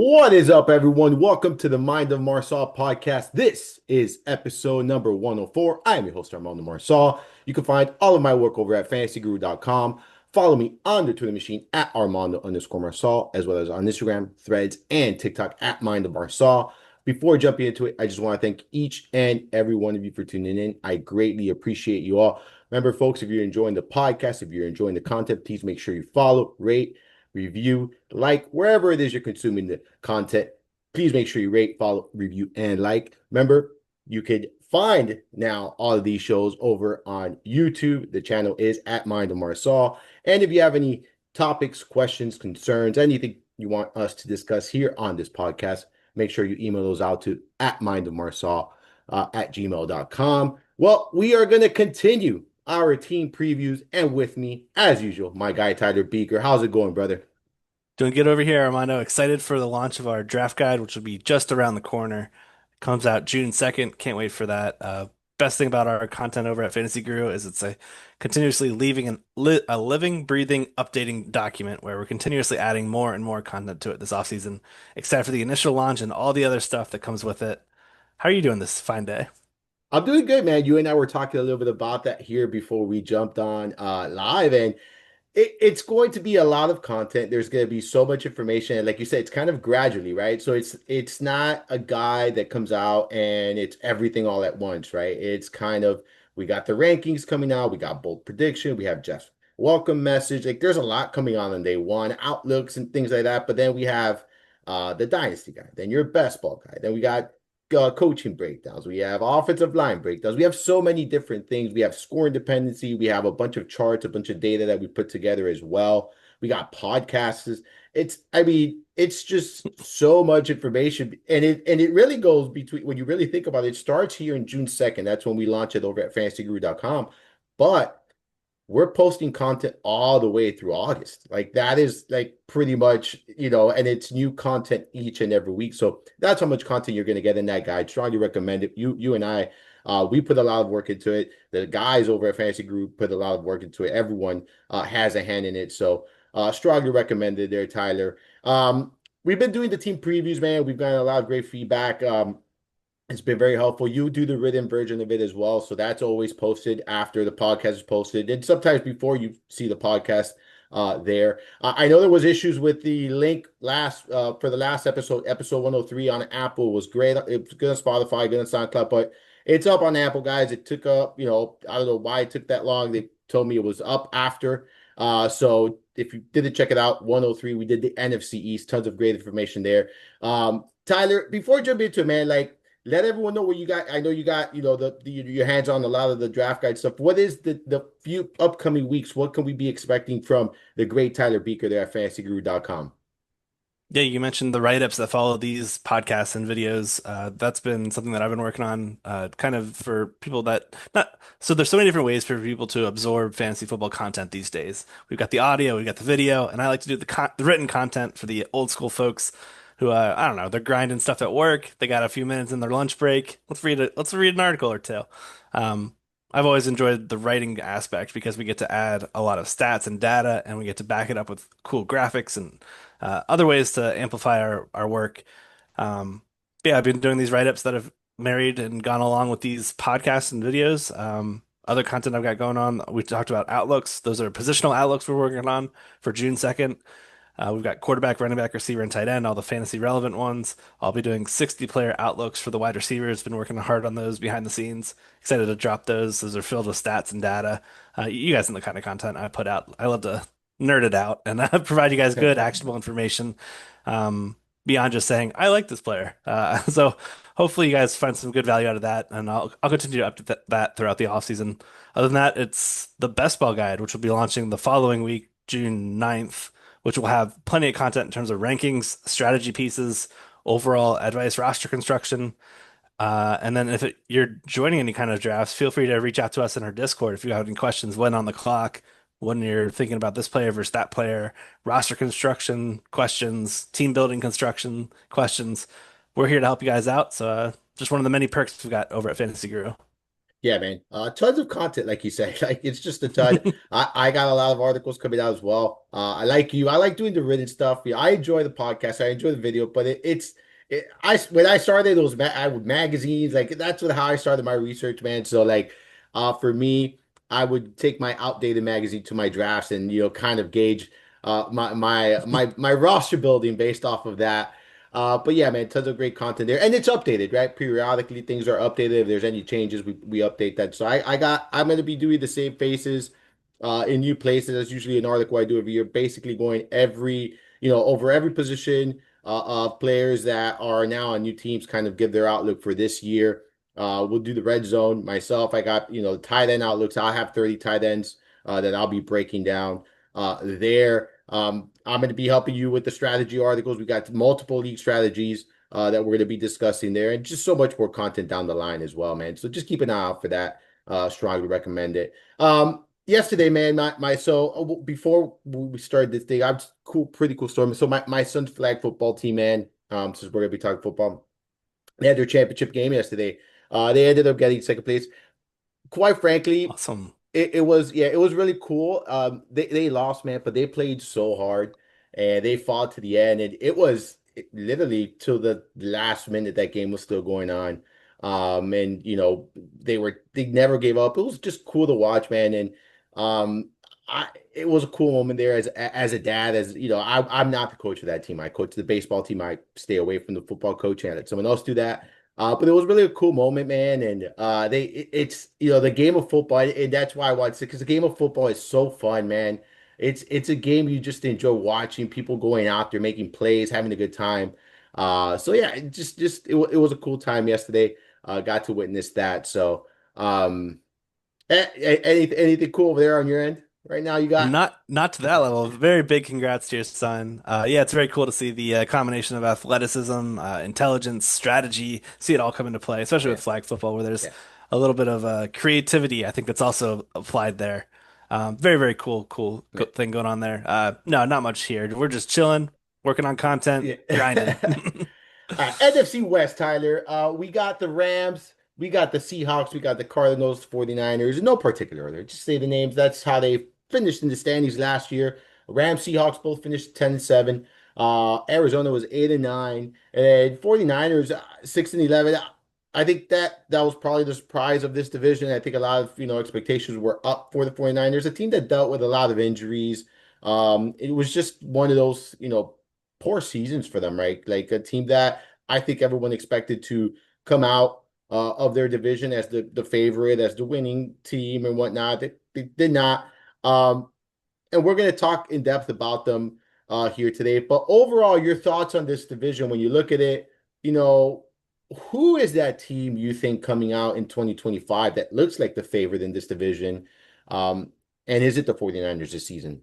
What is up, everyone? Welcome to the Mind of Marsal podcast. This is episode number 104. I am your host, Armando Marsal. You can find all of my work over at fantasyguru.com. Follow me on the Twitter machine at Armando_Marsal, as well as on Instagram, Threads, and TikTok at Mind of Marsal. Before jumping into it, I just want to thank each and every one of you for tuning in. I greatly appreciate you all. Remember, folks, if you're enjoying the podcast, if you're enjoying the content, please make sure you follow, rate, review, like, wherever it is you're consuming the content. Please make sure you rate, follow, review, and like. Remember, you could find now all of these shows over on YouTube. The channel is at Mind of Marsal. And if you have any topics, questions, concerns, anything you want us to discuss here on this podcast, make sure you email those out to at mindofmarsal at gmail.com. Well, we are going to continue our team previews, and with me, as usual, my guy Tyler Buecher. How's it going, brother? Doing good over here, Armando. Excited for the launch of our draft guide, which will be just around the corner. Comes out June 2nd. Can't wait for that. Best thing about our content over at Fantasy Guru is it's a continuously leaving a living, breathing, updating document where we're continuously adding more and more content to it this offseason, except for the initial launch and all the other stuff that comes with it. How are you doing this fine day? I'm doing good, man. You and I were talking a little bit about that here before we jumped on live, and it's going to be a lot of content. There's going to be so much information, and like you said, it's kind of gradually, right? So it's not a guide that comes out and it's everything all at once, right? It's kind of we got the rankings coming out, we got bold prediction, we have Jeff's welcome message. Like there's a lot coming on day one, outlooks and things like that. But then we have the dynasty guide, then your best ball guide, then we got coaching breakdowns. We have offensive line breakdowns. We have so many different things. We have scoring dependency. We have a bunch of charts, a bunch of data that we put together as well. We got podcasts. It's just so much information. And it really goes between when you really think about it, it starts here in June 2nd. That's when we launch it over at fantasyguru.com. But we're posting content all the way through August. Like that is like pretty much, and it's new content each and every week. So that's how much content you're going to get in that guide. Strongly recommend it. You and I, we put a lot of work into it. The guys over at Fantasy Group put a lot of work into it. Everyone has a hand in it. So strongly recommended there, Tyler. We've been doing the team previews, man. We've gotten a lot of great feedback. It's been very helpful. You do the written version of it as well. So that's always posted after the podcast is posted and sometimes before you see the podcast there. I know there was issues with the link for the last episode 103 on Apple was great. It was good on Spotify, good on SoundCloud, but it's up on Apple, guys. It took up, I don't know why it took that long. They told me it was up after. So if you didn't check it out, 103, we did the NFC East, tons of great information there. Tyler, before I jump into it, man, like let everyone know what you got. I know you got, your hands on a lot of the draft guide stuff. What is the few upcoming weeks? What can we be expecting from the great Tyler Buecher there at fantasyguru.com? Yeah, you mentioned the write-ups that follow these podcasts and videos. That's been something that I've been working on, kind of for people that not. So there's so many different ways for people to absorb fantasy football content these days. We've got the audio, we've got the video, and I like to do the written content for the old school folks who, I don't know, they're grinding stuff at work. They got a few minutes in their lunch break. Let's read an article or two. Um, I've always enjoyed the writing aspect because we get to add a lot of stats and data, and we get to back it up with cool graphics and other ways to amplify our work. Yeah, I've been doing these write-ups that have married and gone along with these podcasts and videos. Other content I've got going on, we talked about outlooks. Those are positional outlooks we're working on for June 2nd. We've got quarterback, running back, receiver, and tight end, all the fantasy relevant ones. I'll be doing 60 player outlooks for the wide receivers. Been working hard on those behind the scenes. Excited to drop those. Those are filled with stats and data. You guys know the kind of content I put out. I love to nerd it out and provide you guys good, actionable information beyond just saying, I like this player. So hopefully you guys find some good value out of that. And I'll continue to update that throughout the offseason. Other than that, it's the best ball guide, which will be launching the following week, June 9th, which will have plenty of content in terms of rankings, strategy pieces, overall advice, roster construction. And then if you're joining any kind of drafts, feel free to reach out to us in our Discord if you have any questions when on the clock, when you're thinking about this player versus that player, roster construction questions, team building construction questions. We're here to help you guys out. So just one of the many perks we've got over at Fantasy Guru. Yeah, man. Tons of content, like you said. Like it's just a ton. I got a lot of articles coming out as well. I like you. I like doing the written stuff. Yeah, I enjoy the podcast. I enjoy the video, but I when I started those I would magazines like that's how I started my research, man. So like, for me, I would take my outdated magazine to my drafts and kind of gauge my roster building based off of that. But yeah, man, tons of great content there, and it's updated, right? Periodically, things are updated. If there's any changes, we update that. So I'm gonna be doing the same faces, in new places. That's usually an article I do every year, basically going over every position, of players that are now on new teams, kind of give their outlook for this year. We'll do the red zone myself. I got tight end outlooks. I'll have 30 tight ends that I'll be breaking down there. I'm going to be helping you with the strategy articles. We got multiple league strategies that we're going to be discussing there, and just so much more content down the line as well, man. So just keep an eye out for that. Strongly recommend it. Yesterday, man, before we started this thing, I'm pretty cool story. So my son's flag football team, man. Since we're going to be talking football, they had their championship game yesterday. They ended up getting second place. Quite frankly, Awesome. it was really cool. They lost, man, but they played so hard and they fought to the end. And literally till the last minute that game was still going on. And they never gave up. It was just cool to watch, man. And um, it was a cool moment there as a dad. As you know, I'm not the coach of that team. I coach the baseball team. I stay away from the football coaching. I let someone else do that. But it was really a cool moment, man. And it's the game of football, and that's why I watch it, because the game of football is so fun, man. It's a game you just enjoy watching, people going out there making plays, having a good time. So yeah, it was a cool time yesterday. Got to witness that. So anything cool over there on your end right now? You got Not to that level. Very big congrats to your son. Yeah, it's very cool to see the combination of athleticism, intelligence, strategy, see it all come into play, especially yeah with flag football, where there's yeah a little bit of creativity. I think that's also applied there. Very, very cool yeah. thing going on there. No, not much here. We're just chilling, working on content, grinding. Yeah. All right, NFC West, Tyler. We got the Rams, we got the Seahawks, we got the Cardinals, 49ers, in no particular order. Just say the names. That's how they finished in the standings last year. Rams, Seahawks both finished 10-7. Arizona was 8-9. And 49ers, 6-11. I think that was probably the surprise of this division. I think a lot of, expectations were up for the 49ers, a team that dealt with a lot of injuries. It was just one of those, poor seasons for them, right? Like a team that I think everyone expected to come out of their division as the favorite, as the winning team and whatnot. They did not. Um, and we're going to talk in depth about them here today. But overall, your thoughts on this division when you look at it, you know, who is that team you think coming out in 2025 that looks like the favorite in this division? Um, and is it the 49ers this season?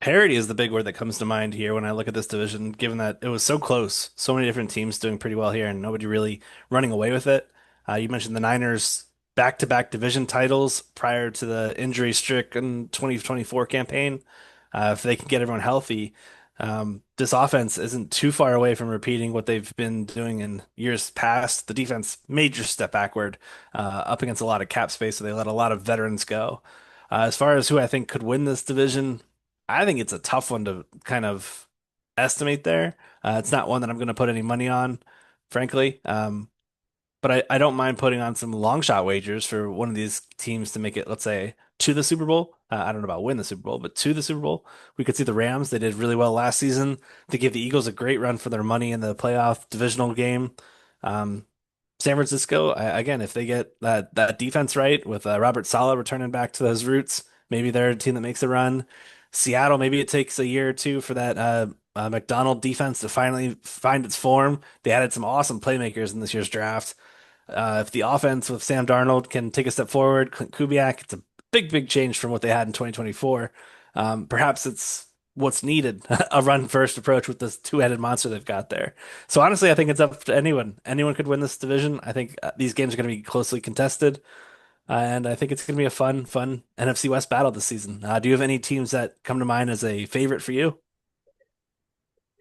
Parity is the big word that comes to mind here when I look at this division, given that it was so close, so many different teams doing pretty well here, and nobody really running away with it. You mentioned the Niners back-to-back division titles prior to the injury-stricken 2024 campaign. If they can get everyone healthy, this offense isn't too far away from repeating what they've been doing in years past. The defense major step backward, up against a lot of cap space, so they let a lot of veterans go. As far as who I think could win this division, I think it's a tough one to kind of estimate there. It's not one that I'm going to put any money on, frankly. But I don't mind putting on some long shot wagers for one of these teams to make it, let's say, to the Super Bowl. I don't know about win the Super Bowl, but to the Super Bowl. We could see the Rams. They did really well last season. They gave the Eagles a great run for their money in the playoff divisional game. Um, San Francisco, again, if they get that defense right with Robert Saleh returning back to those roots, maybe they're a team that makes a run. Seattle, maybe it takes a year or two for that McDonald defense to finally find its form. They added some awesome playmakers in this year's draft. If the offense with Sam Darnold can take a step forward, Clint Kubiak, it's a big change from what they had in 2024. Perhaps it's what's needed, a run first approach with this two-headed monster they've got there. So honestly, I think it's up to anyone. Anyone could win this division. I think these games are going to be closely contested, and I think it's going to be a fun NFC West battle this season. Do you have any teams that come to mind as a favorite for you?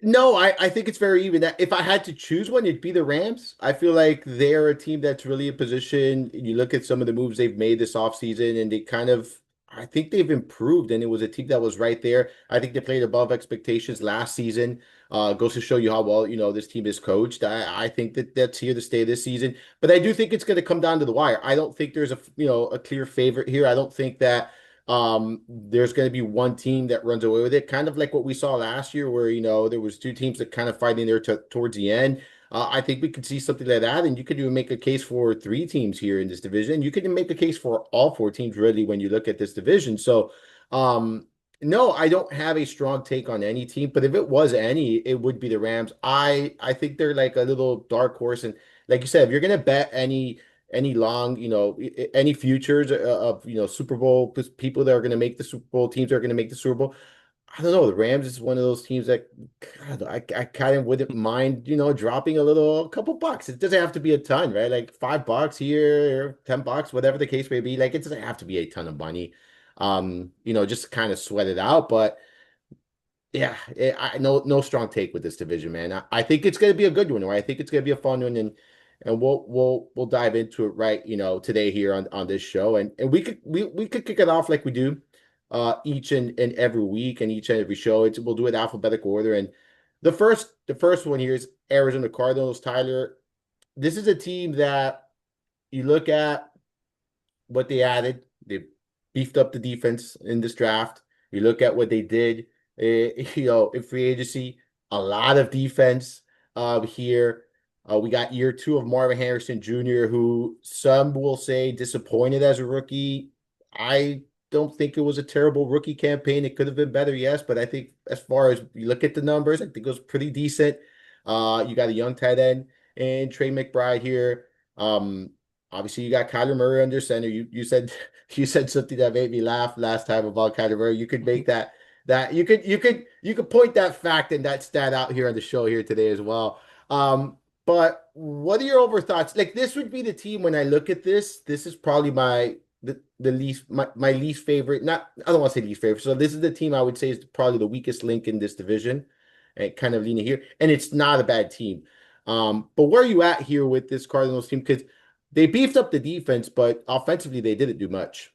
No, I think it's very even. If I had to choose one, it'd be the Rams. I feel like they're a team that's really in position. You look at some of the moves they've made this offseason, and they kind of, I think they've improved. And it was a team that was right there. I think they played above expectations last season. Goes to show you how well, this team is coached. I think that that's here to stay this season. But I do think it's going to come down to the wire. I don't think there's a clear favorite here. I don't think that there's going to be one team that runs away with it, kind of like what we saw last year, where there was two teams that kind of fighting there towards the end. I think we could see something like that, and you could even make a case for three teams here in this division. You could even make a case for all four teams, really, when you look at this division. So, no, I don't have a strong take on any team, but if it was any, it would be the Rams. I think they're like a little dark horse, and like you said, if you're going to bet any long, any futures of, Super Bowl people that are going to make the Super Bowl, teams that are going to make the Super Bowl. I don't know. The Rams is one of those teams that, God, I kind of wouldn't mind, dropping a couple bucks. It doesn't have to be a ton, right? Like $5 here, or $10, whatever the case may be. Like, it doesn't have to be a ton of money. Just kind of sweat it out. But yeah, I no strong take with this division, man. I think it's going to be a good one, right? I think it's going to be a fun one, and we'll dive into it right, today here on this show, and we could kick it off like we do, each and every week and each and every show. We'll do it alphabetical order, and the first one here is Arizona Cardinals. Tyler, this is a team that you look at what they added. They beefed up the defense in this draft. You look at what they did, in free agency, a lot of defense here. We got year two of Marvin Harrison Jr., who some will say disappointed as a rookie. I don't think it was a terrible rookie campaign. It could have been better, yes, but I think as far as you look at the numbers, I think it was pretty decent. You got a young tight end and Trey McBride here. Um, Obviously, you got Kyler Murray under center. You said you said something that made me laugh last time about Kyler Murray. You could make that you could point that fact and that stat out here on the show here today as well. But what are your over thoughts? Like, this would be the team when I look at this. This is probably the least my least favorite. Not I don't want to say least favorite. So this is the team I would say is probably the weakest link in this division, and kind of leaning here. And it's not a bad team. But where are you at here with this Cardinals team? Because they beefed up the defense, but offensively they didn't do much.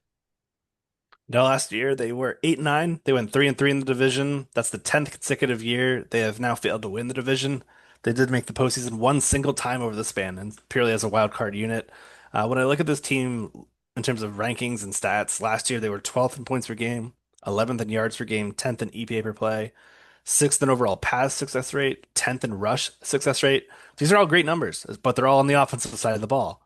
No, last year they were 8-9. They went 3-3 in the division. That's the 10th consecutive year they have now failed to win the division. They did make the postseason one single time over the span, and purely as a wild card unit. When I look at this team in terms of rankings and stats, last year they were 12th in points per game, 11th in yards per game, 10th in EPA per play, sixth in overall pass success rate, 10th in rush success rate. These are all great numbers, but they're all on the offensive side of the ball.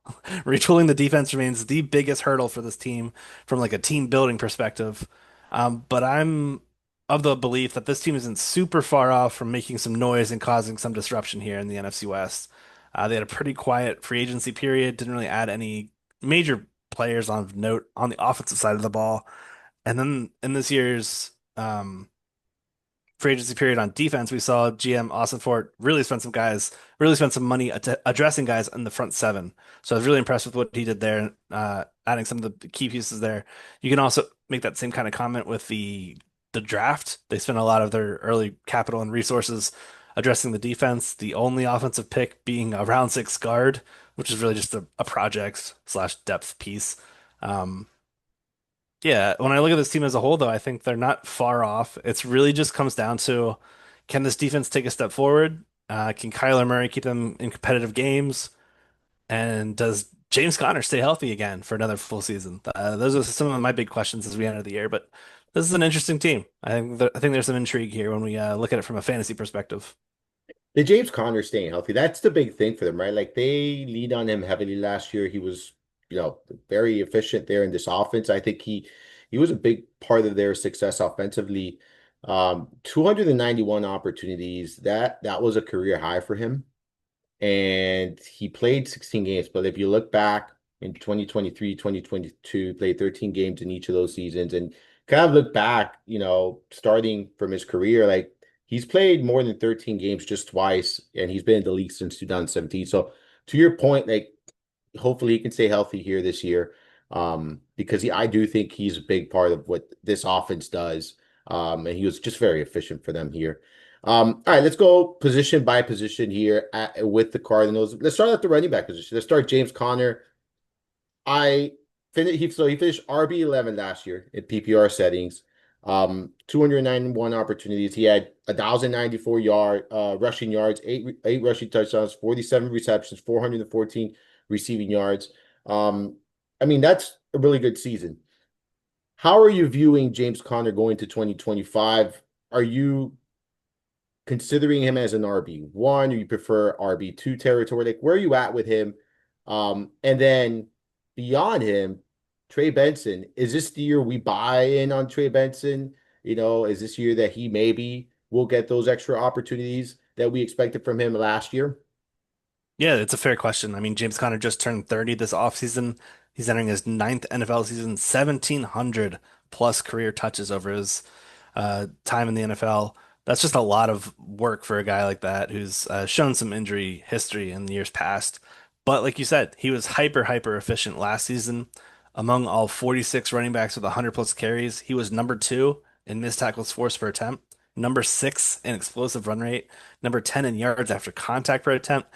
Retooling the defense remains the biggest hurdle for this team from like a team building perspective. But I'm of the belief that this team isn't super far off from making some noise and causing some disruption here in the NFC West. They had a pretty quiet free agency period, didn't really add any major players on note on the offensive side of the ball. And then in this year's free agency period on defense, we saw GM Austin Fort really spent some money addressing guys in the front seven. So I was really impressed with what he did there, adding some of the key pieces there. You can also make that same kind of comment with the draft. They spent a lot of their early capital and resources addressing the defense. The only offensive pick being a round six guard, which is really just a project slash depth piece. Um, yeah, when I look at this team as a whole, though, I think they're not far off. It's really just comes down to, can this defense take a step forward? Can Kyler Murray keep them in competitive games? And does James Conner stay healthy again for another full season? Those are some of my big questions as we enter the year. But this is an interesting team. I think there's some intrigue here when we look at it from a fantasy perspective. The James Conner staying healthy, that's the big thing for them, right? Like, they leaned on him heavily last year. He was, very efficient there in this offense. I think he was a big part of their success offensively. 291 opportunities. That was a career high for him. And he played 16 games. But if you look back in 2023, 2022, played 13 games in each of those seasons, and kind of look back, starting from his career, like, he's played more than 13 games just twice, and he's been in the league since 2017. So to your point, like, hopefully he can stay healthy here this year. Because I do think he's a big part of what this offense does. And he was just very efficient for them here. All right, let's go position by position here with the Cardinals. Let's start at the running back position. Let's start James Conner. I he finished RB11 last year in PPR settings. 291 opportunities. He had 1,094 rushing yards, eight rushing touchdowns, 47 receptions, 414 receiving yards. I mean, that's a really good season. How are you viewing James Conner going to 2025? Are you considering him as an RB1, or you prefer RB2 territory? Like, where are you at with him? And then beyond him, Trey Benson, is this the year we buy in on Trey Benson? Is this year that he maybe will get those extra opportunities that we expected from him last year? Yeah, it's a fair question. I mean, James Conner just turned 30 this offseason. He's entering his ninth NFL season, 1,700 plus career touches over his time in the NFL. That's just a lot of work for a guy like that who's shown some injury history in the years past. But like you said, he was hyper efficient last season. Among all 46 running backs with 100 plus carries, he was number two in missed tackles forced per attempt, number six in explosive run rate, number 10 in yards after contact per attempt.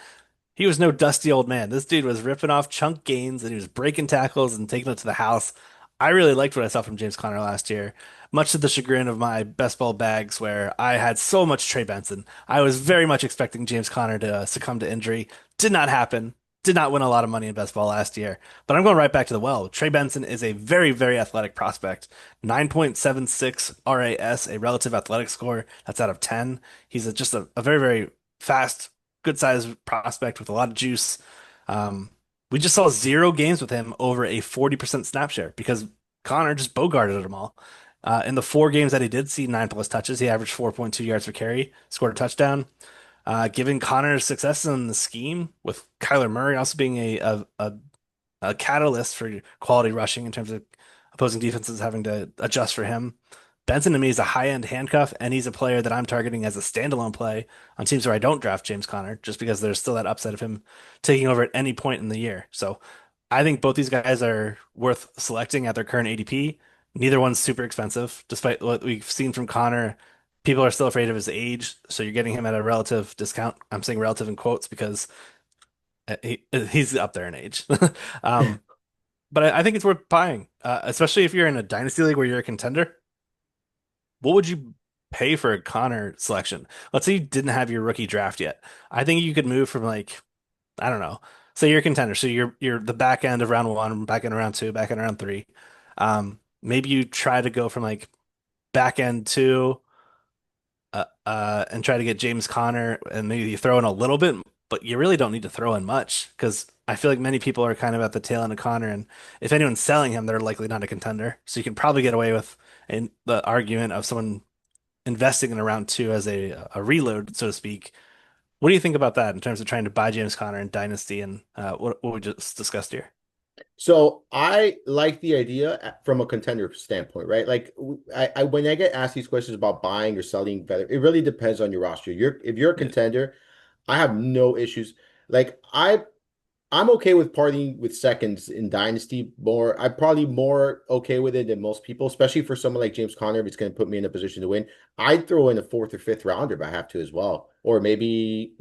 He was no dusty old man. This dude was ripping off chunk gains and he was breaking tackles and taking it to the house. I really liked what I saw from James Conner last year, much to the chagrin of my best ball bags, where I had so much Trey Benson. I was very much expecting James Conner to succumb to injury. Did not happen. Did not win a lot of money in best ball last year. But I'm going right back to the well. Trey Benson is a very athletic prospect. 9.76 RAS, a relative athletic score. That's out of 10. He's just a very fast, good sized prospect with a lot of juice. Um, we just saw zero games with him over a 40% snap share because Connor just bogarted them all. In the four games that he did see nine plus touches, he averaged 4.2 yards per carry, scored a touchdown. Given Connor's success in the scheme, with Kyler Murray also being a catalyst for quality rushing in terms of opposing defenses having to adjust for him. Benson to me is a high-end handcuff, and he's a player that I'm targeting as a standalone play on teams where I don't draft James Conner, just because there's still that upside of him taking over at any point in the year. So I think both these guys are worth selecting at their current ADP. Neither one's super expensive, despite what we've seen from Connor. People are still afraid of his age, so you're getting him at a relative discount. I'm saying relative in quotes because he's up there in age. Um, but I think it's worth buying, especially if you're in a dynasty league where you're a contender. What would you pay for a Connor selection? Let's say you didn't have your rookie draft yet. I think you could move from like, I don't know, say you're a contender. So you're the back end of round one, back end of round two, back end of round three. Maybe you try to go from like back end two and try to get James Conner, and maybe you throw in a little bit, but you really don't need to throw in much because I feel like many people are kind of at the tail end of Conner, and if anyone's selling him, they're likely not a contender. So you can probably get away with the argument of someone investing in a round two as a reload, so to speak. What do you think about that in terms of trying to buy James Conner in Dynasty and what we just discussed here? So I like the idea from a contender standpoint, right? Like when I get asked these questions about buying or selling better, it really depends on your roster. If you're a Yeah. contender, I have no issues. Like I'm okay with parting with seconds in Dynasty more. I'm probably more okay with it than most people, especially for someone like James Conner, if it's going to put me in a position to win. I'd throw in a fourth or fifth rounder if I have to as well. Or maybe,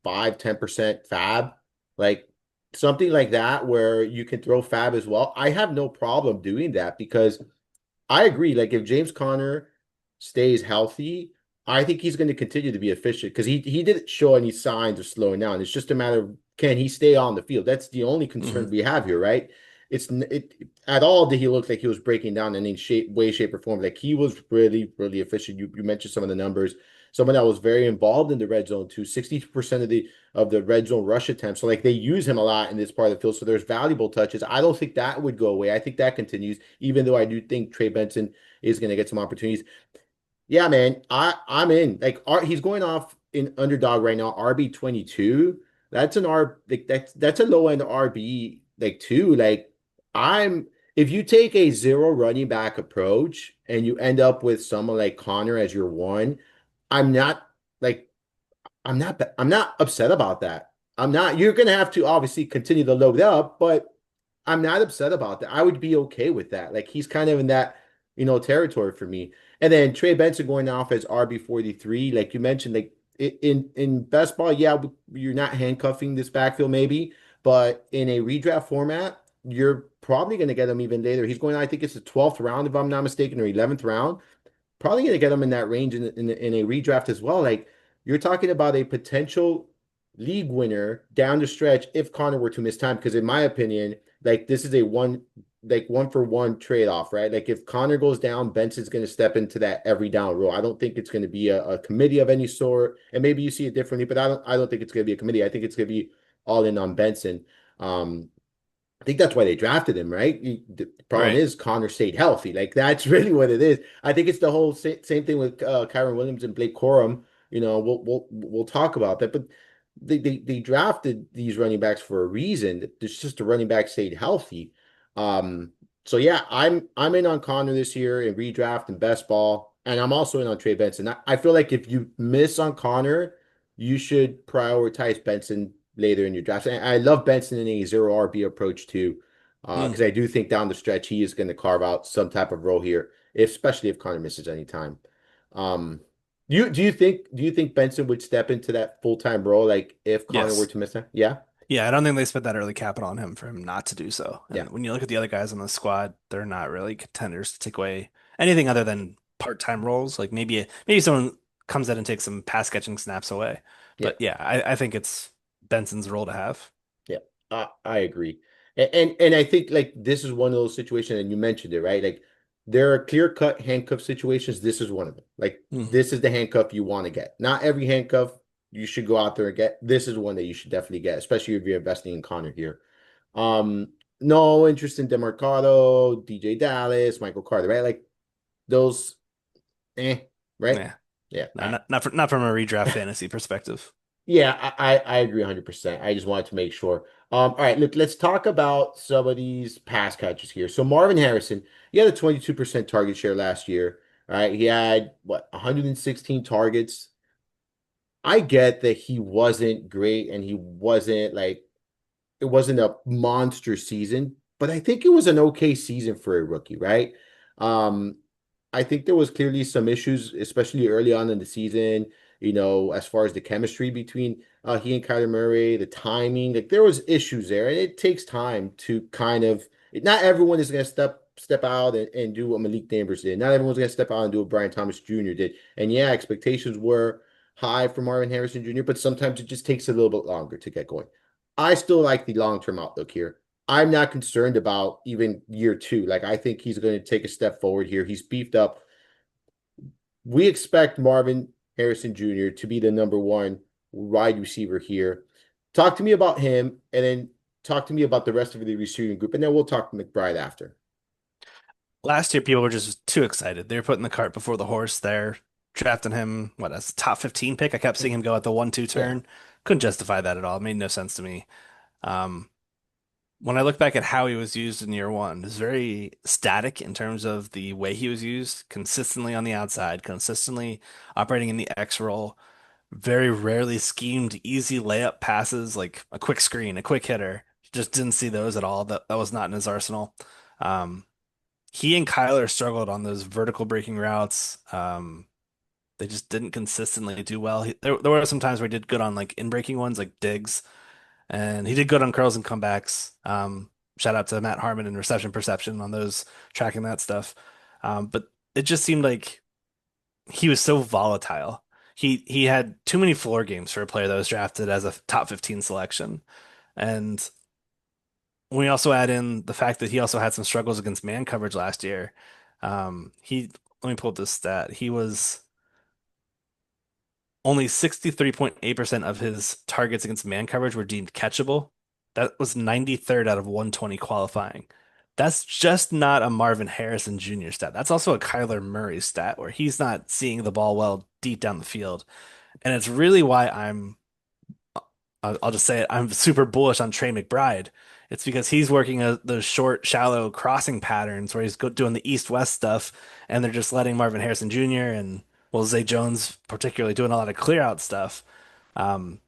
5, 10% fab, like something like that where you can throw fab as well. I have no problem doing that because I agree. Like if James Conner stays healthy, I think he's going to continue to be efficient because he didn't show any signs of slowing down. It's just a matter of can he stay on the field? That's the only hmm concern we have here, right? It at all did he look like he was breaking down in any way, shape, or form. Like he was really efficient. You mentioned some of the numbers. Someone that was very involved in the red zone too. 60% of the red zone rush attempts. So like they use him a lot in this part of the field. So there's valuable touches. I don't think that would go away. I think that continues, even though I do think Trey Benson is going to get some opportunities. Yeah, man, I'm in. Like he's going off in underdog right now, RB22. That's an R like that's a low end RB like two. Like I'm if you take a zero running back approach and you end up with someone like Connor as your one, I'm not like I'm not upset about that. I'm not you're gonna have to obviously continue to load up, but I'm not upset about that. I would be okay with that. Like he's kind of in that, territory for me. And then Trey Benson going off as RB43, like you mentioned, like in best ball, yeah, you're not handcuffing this backfield maybe, but in a redraft format, you're probably going to get him even later. He's going, I think it's the 12th round, if I'm not mistaken, or 11th round. Probably going to get him in that range in a redraft as well. Like you're talking about a potential league winner down the stretch if Connor were to miss time. Because in my opinion, like this is a one for one trade off, right? Like if Connor goes down, Benson's going to step into that every down role. I don't think it's going to be a committee of any sort, and maybe you see it differently, but I don't think it's going to be a committee. I think it's going to be all in on Benson. Um, I think that's why they drafted him, right? The problem Right. is Connor stayed healthy. Like that's really what it is. I think it's the whole same thing with Kyron Williams and Blake Corum. We'll talk about that, but they drafted these running backs for a reason. It's just the running back stayed healthy. So yeah, I'm in on Connor this year in redraft and best ball, and I'm also in on Trey Benson. I feel like if you miss on Connor, you should prioritize Benson later in your drafts. And I love Benson in a zero RB approach too, Mm. because I do think down the stretch he is going to carve out some type of role here, especially if Connor misses any time. Um, do you think Benson would step into that full-time role like if Connor were Yes. to miss time? Yeah, Yeah, I don't think they spent that early capital on him for him not to do so. yeah, And when you look at the other guys on the squad, they're not really contenders to take away anything other than part-time roles. Like maybe someone comes in and takes some pass catching snaps away. yeah. But yeah, I think it's Benson's role to have. Yeah, I agree. And I think like this is one of those situations, and you mentioned it, right? Like there are clear-cut handcuff situations. This is one of them. Like Hmm. this is the handcuff you want to get. Not every handcuff you should go out there and get. This is one that you should definitely get, especially if you're investing in Connor here. Um, no interest in Demarcado, DJ Dallas, Michael Carter, right? Like those, right? Yeah. Yeah, No, not from a redraft fantasy perspective. yeah, I agree 100%. I just wanted to make sure. All right, look, let's talk about some of these pass catchers here. So Marvin Harrison, he had a 22% target share last year. All right, he had what 116 targets. I get that he wasn't great and he wasn't like it wasn't a monster season, but I think it was an okay season for a rookie, right? Um, I think there was clearly some issues, especially early on in the season, as far as the chemistry between he and Kyler Murray, the timing, like there was issues there, and it takes time to kind of not everyone is going to step out and do what Malik Nabers did. Not everyone's going to step out and do what Brian Thomas Jr. did. And yeah, expectations were high for Marvin Harrison Jr., but sometimes it just takes a little bit longer to get going. I still like the long-term outlook here. I'm not concerned about even year two. Like I think he's going to take a step forward here. He's beefed up. We expect Marvin Harrison Jr. to be the number one wide receiver here. Talk to me about him, and then talk to me about the rest of the receiving group, and then we'll talk to McBride after. Last year, people were just too excited. They were putting the cart before the horse there, drafting him, what, as a top 15 pick. I kept seeing him go at the 1-2 Yeah. turn. Couldn't justify that at all. It made no sense to me. Um, when I look back at how he was used in year one, it's very static in terms of the way he was used, consistently on the outside, consistently operating in the X role, very rarely schemed easy layup passes like a quick screen, a quick hitter. Just didn't see those at all. That was not in his arsenal. Um, he and Kyler struggled on those vertical breaking routes. They just didn't consistently do well. There were some times where he did good on like in breaking ones, like digs, and he did good on curls and comebacks. Shout out to Matt Harmon and reception perception on those tracking that stuff. But it just seemed like he was so volatile. He had too many floor games for a player that was drafted as a top 15 selection. And we also add in the fact that he also had some struggles against man coverage last year. He let me pull up this stat. He was only 63.8% of his targets against man coverage were deemed catchable. That was 93rd out of 120 qualifying. That's just not a Marvin Harrison Jr. stat. That's also a Kyler Murray stat where he's not seeing the ball well deep down the field. And it's really why I'll just say it, I'm super bullish on Trey McBride. It's because he's working those short, shallow crossing patterns where he's doing the east-west stuff, and they're just letting Marvin Harrison Jr. and well, Zay Jones particularly doing a lot of clear out stuff. Um,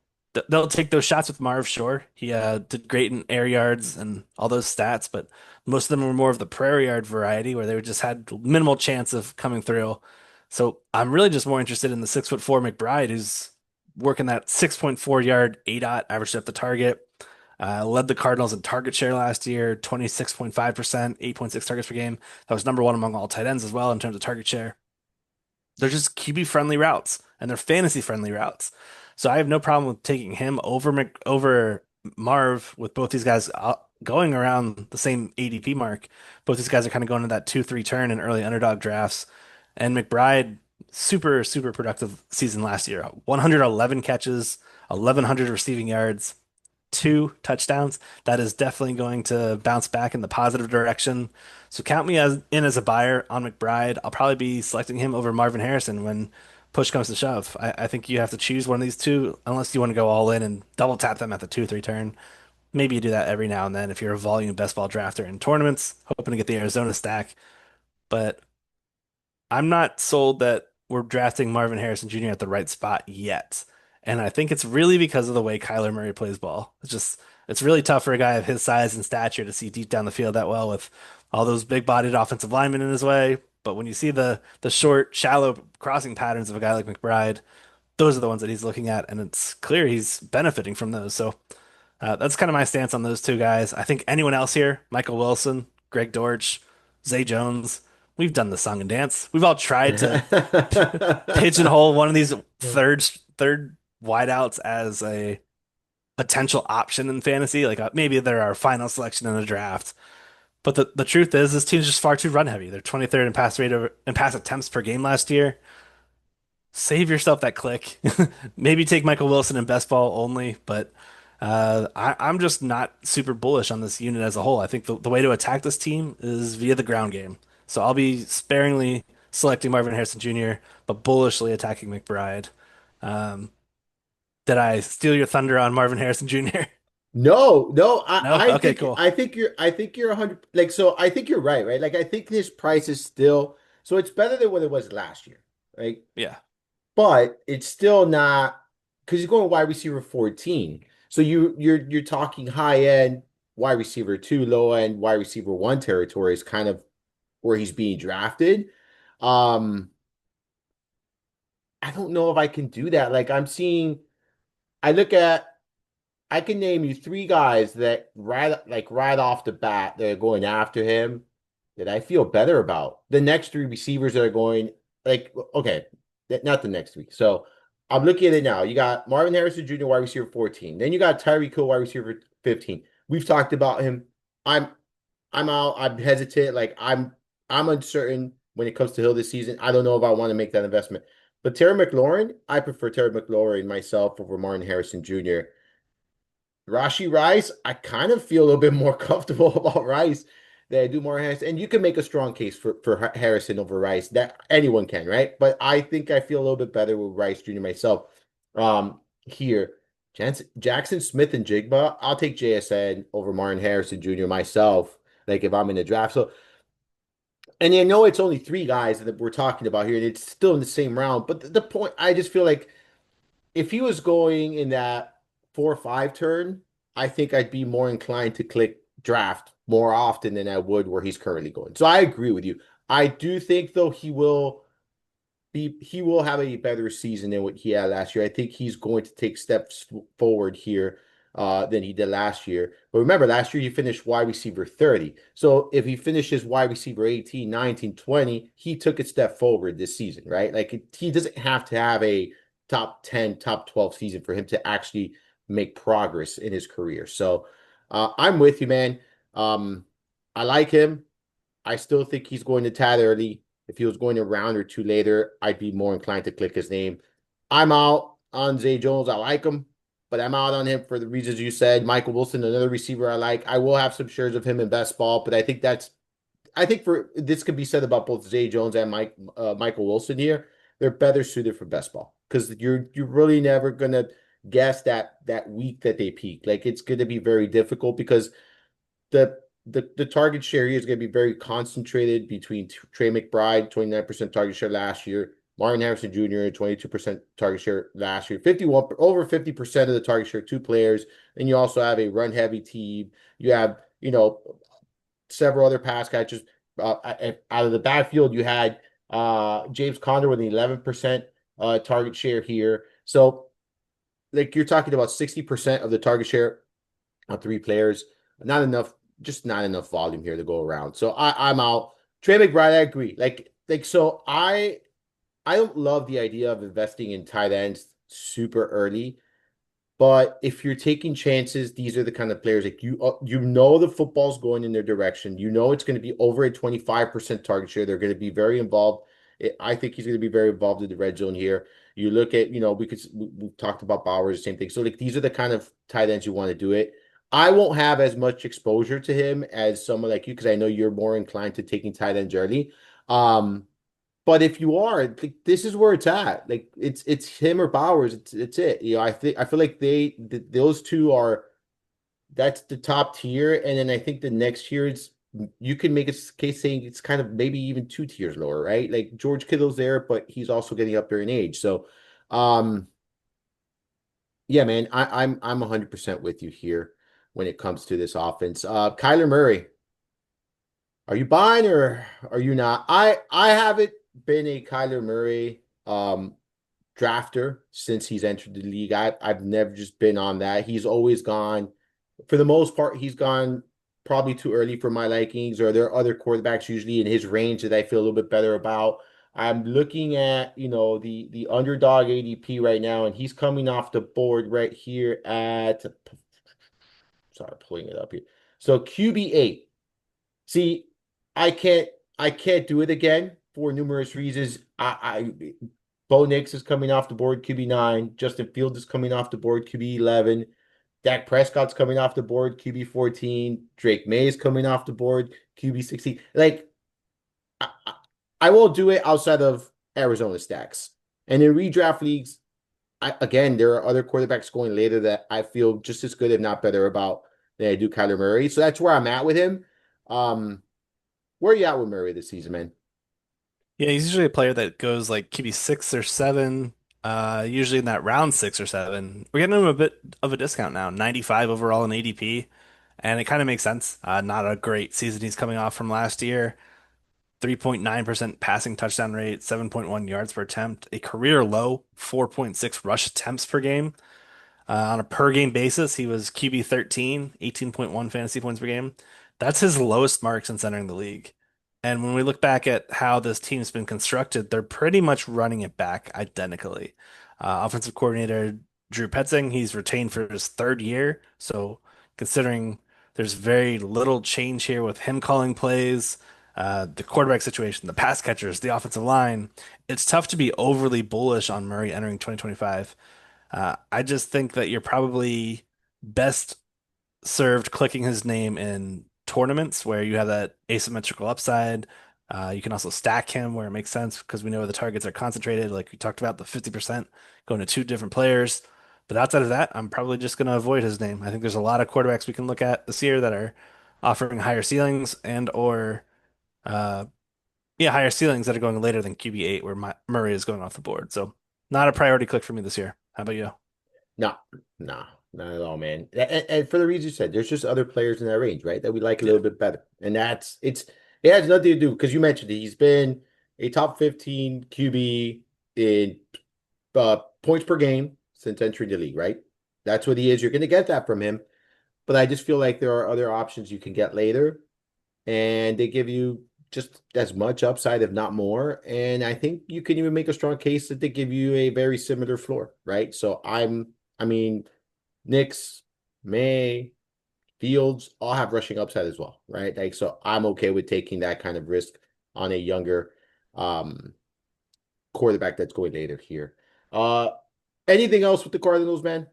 they'll take those shots with Marv, sure. He did great in air yards and all those stats, but most of them were more of the prairie yard variety where they just had minimal chance of coming through. So I'm really just more interested in the 6'4" McBride, who's working that 6.4 yard ADOT average depth of target. Led the Cardinals in target share last year, 26.5%, 8.6 targets per game. That was number one among all tight ends as well in terms of target share. They're just QB friendly routes and they're fantasy friendly routes. So I have no problem with taking him over Marv with both these guys going around the same ADP mark. Both these guys are kind of going to that 2-3 turn in early underdog drafts. And McBride, super productive season last year. 111 catches, 1,100 receiving yards, 2 touchdowns. That is definitely going to bounce back in the positive direction. So count me as a buyer on McBride. I'll probably be selecting him over Marvin Harrison when push comes to shove. I think you have to choose one of these two unless you want to go all in and double tap them at the 2-3 turn. Maybe you do that every now and then if you're a volume best ball drafter in tournaments, hoping to get the Arizona stack. But I'm not sold that we're drafting Marvin Harrison Jr. at the right spot yet. And I think it's really because of the way Kyler Murray plays ball. It's really tough for a guy of his size and stature to see deep down the field that well with all those big-bodied offensive linemen in his way. But when you see the short, shallow crossing patterns of a guy like McBride, those are the ones that he's looking at, and it's clear he's benefiting from those. So that's kind of my stance on those two guys. I think anyone else here, Michael Wilson, Greg Dortch, Zay Jones, we've done the song and dance. We've all tried to pigeonhole one of these third wideouts as a potential option in fantasy. Like maybe they're our final selection in a draft. But the truth is, this team's just far too run heavy. They're 23rd in pass rate in pass attempts per game last year. Save yourself that click. Maybe take Michael Wilson in best ball only, but I'm just not super bullish on this unit as a whole. I think the way to attack this team is via the ground game. So I'll be sparingly selecting Marvin Harrison Jr., but bullishly attacking McBride. Um, did I steal your thunder on Marvin Harrison Jr.? No, no, I, No? I Okay, think cool. I think you're 100 like so I think you're right? Like I think his price is still so it's better than what it was last year, right? Yeah. But it's still not because he's going wide receiver 14. So you're talking high end wide receiver two, low end wide receiver one territory is kind of where he's being drafted. Um, I don't know if I can do that. Like I look at I can name you three guys that right off the bat that are going after him that I feel better about. The next three receivers that are going like okay, not the next week. So I'm looking at it now. You got Marvin Harrison Jr. wide receiver 14. Then you got Tyreek Hill wide receiver 15. We've talked about him. I'm I'm out. I'm hesitant. Like I'm uncertain when it comes to Hill this season. I don't know if I want to make that investment. But Terry McLaurin, I prefer Terry McLaurin myself over Martin Harrison Jr. Rashi Rice, I kind of feel a little bit more comfortable about Rice than I do more Harrison. And you can make a strong case for Harrison over Rice. That anyone can, right? But I think I feel a little bit better with Rice Jr. myself. Here. Jackson Smith and Jigba, I'll take JSN over Martin Harrison Jr. myself, like if I'm in the draft. So, and I know it's only three guys that we're talking about here, and it's still in the same round. But the point, I just feel like if he was going in that 4 or 5 turn, I think I'd be more inclined to click draft more often than I would where he's currently going. So I agree with you. I do think though he will have a better season than what he had last year. I think he's going to take steps forward here than he did last year. But remember, last year he finished wide receiver 30. So if he finishes wide receiver 18, 19, 20, he took a step forward this season, right? Like he doesn't have to have a top 10, top 12 season for him to actually make progress in his career. So I'm with you, man. Um, I like him. I still think he's going to tad early. If he was going a round or two later, I'd be more inclined to click his name. I'm out on Zay Jones. I like him, but I'm out on him for the reasons you said. Michael Wilson, another receiver I like. I will have some shares of him in best ball, but I think for this could be said about both Zay Jones and Michael Wilson here. They're better suited for best ball because you're really never gonna guess that week that they peak. Like it's gonna be very difficult because the the target share here is going to be very concentrated between Trey McBride, 29% target share last year, Martin Harrison Jr., 22% target share last year, 51 over 50% of the target share, two players. And you also have a run heavy team. You have, several other pass catchers. Out of the backfield, you had James Conner with an 11% target share here. So, like you're talking about 60% of the target share on three players. Not enough, just not enough volume here to go around. So I'm out. Trey McBride, I agree. So I don't love the idea of investing in tight ends super early. But if you're taking chances, these are the kind of players like you know the football's going in their direction. You know it's going to be over a 25% target share. They're going to be very involved. I think he's going to be very involved in the red zone here. You look at, we've talked about Bowers, same thing. So like these are the kind of tight ends you want to do it. I won't have as much exposure to him as someone like you because I know you're more inclined to taking tight ends early. Um, but if you are, like, this is where it's at. Like it's him or Bowers. It's it. I feel like those two are that's the top tier, and then I think the next tier is you can make a case saying it's kind of maybe even two tiers lower, right? Like George Kittle's there, but he's also getting up there in age. So, um, yeah, man, I'm 100% with you here when it comes to this offense. Kyler Murray, are you buying or are you not? I haven't been a Kyler Murray drafter since he's entered the league. I've never just been on that. He's always gone, for the most part, he's gone probably too early for my likings, or there are other quarterbacks usually in his range that I feel a little bit better about. I'm looking at, the underdog ADP right now, and he's coming off the board right here at, sorry, pulling it up here. So QB8. See, I can't I can't do it again for numerous reasons. Bo Nix is coming off the board QB9. Justin Fields is coming off the board QB11. Dak Prescott's coming off the board QB14. Drake May is coming off the board QB16. Like I, I won't do it outside of Arizona stacks. And in redraft leagues, again, there are other quarterbacks going later that I feel just as good, if not better, about than I do Kyler Murray. So that's where I'm at with him. Um, where are you at with Murray this season, man? Yeah, he's usually a player that goes like QB 6 or 7, usually in that round 6 or 7. We're getting him a bit of a discount now, 95 overall in ADP, and it kind of makes sense. Not a great season he's coming off from last year. 3.9% passing touchdown rate, 7.1 yards per attempt, a career low 4.6 rush attempts per game. On a per game basis, he was QB 13, 18.1 fantasy points per game. That's his lowest mark since entering the league. And when we look back at how this team's been constructed, they're pretty much running it back identically. Offensive coordinator Drew Petzing, he's retained for his third year. So considering there's very little change here with him calling plays, the quarterback situation, the pass catchers, the offensive line, it's tough to be overly bullish on Murray entering 2025. I just think that you're probably best served clicking his name in tournaments where you have that asymmetrical upside. You can also stack him where it makes sense because we know the targets are concentrated, like we talked about, the 50% going to two different players. But outside of that, I'm probably just going to avoid his name. I think there's a lot of quarterbacks we can look at this year that are offering higher ceilings and or uh, yeah, higher ceilings that are going later than QB8 where Murray is going off the board. So not a priority click for me this year. How about you? No, no, not at all, man. And for the reasons you said, there's just other players in that range, right? That we like a Yeah. little bit better. And it has nothing to do because you mentioned it. He's been a top 15 QB in points per game since entering the league, right? That's what he is. You're going to get that from him. But I just feel like there are other options you can get later, and they give you just as much upside, if not more. And I think you can even make a strong case that they give you a very similar floor, right? So I mean, Knicks, May, Fields all have rushing upside as well, right? Like, so I'm okay with taking that kind of risk on a younger um quarterback that's going later here. Uh Anything else with the Cardinals, man?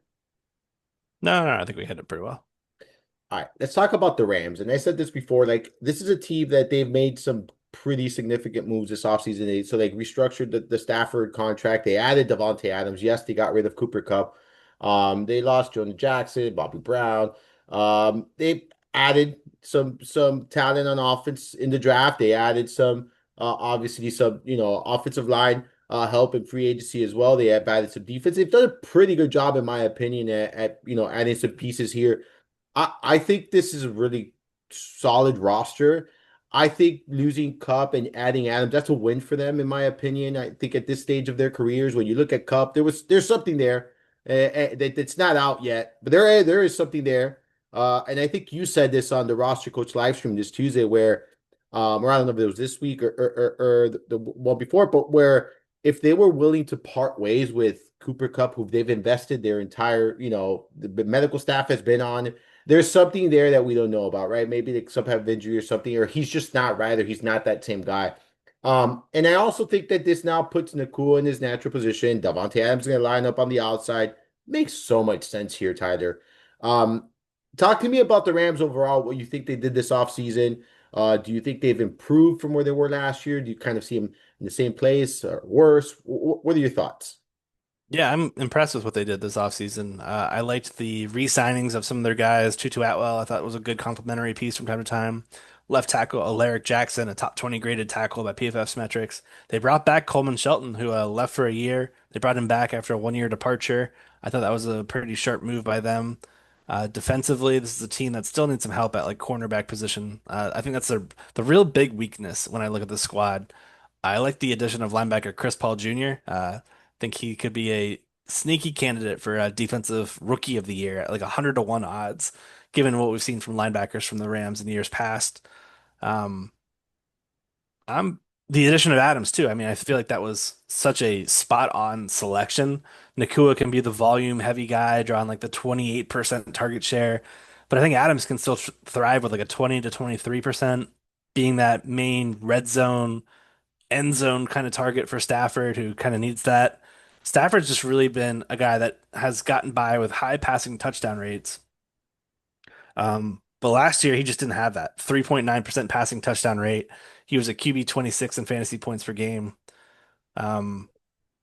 No, no, I think we hit it pretty well. All right, let's talk about the Rams. And I said this before, like this is a team that they've made some pretty significant moves this offseason. So they restructured the Stafford contract. They added Devontae Adams. Yes, they got rid of Cooper Kupp. They lost Jonah Jackson, Bobby Brown. They added some talent on offense in the draft. They added some obviously some offensive line help in free agency as well. They have added some defense. They've done a pretty good job, in my opinion, at adding some pieces here. I think this is a really solid roster. I think losing Cup and adding Adams, that's a win for them, in my opinion. I think at this stage of their careers, when you look at Cup, there's something there that's not out yet, but there is something there. And I think you said this on the roster coach live stream this Tuesday, where or I don't know if it was this week or the one before, but where if they were willing to part ways with Cooper Cup, who they've invested their entire, the medical staff has been on, there's something there that we don't know about, right? Maybe they some have injury or something, or he's just not right, or he's not that same guy. And I also think that this now puts Nakua in his natural position. Davante Adams is going to line up on the outside. Makes so much sense here, Tyler. Um, Talk to me about the Rams overall, what you think they did this offseason. Do you think they've improved from where they were last year? Do you kind of see them in the same place or worse? What are your thoughts? Yeah, I'm impressed with what they did this offseason. I liked the re-signings of some of their guys. Tutu Atwell, I thought was a good complimentary piece from time to time. Left tackle Alaric Jackson, a top 20 graded tackle by PFF's metrics. They brought back Coleman Shelton, who left for a year. They brought him back after a 1 year departure. I thought that was a pretty sharp move by them. Defensively, this is a team that still needs some help at like cornerback position. I think that's the real big weakness when I look at the squad. I like the addition of linebacker Chris Paul Jr. Think he could be a sneaky candidate for a defensive rookie of the year at like 100 to 1 odds, given what we've seen from linebackers from the Rams in years past. Um, I'm the addition of Adams too. I mean, I feel like that was such a spot on selection. Nakua can be the volume heavy guy, drawing like the 28% target share, but I think Adams can still thrive with like a 20 to 23%, being that main red zone end zone kind of target for Stafford, who kind of needs that. Stafford's just really been a guy that has gotten by with high passing touchdown rates. But last year he just didn't have that 3.9% passing touchdown rate. He was a QB 26 in fantasy points per game. Um,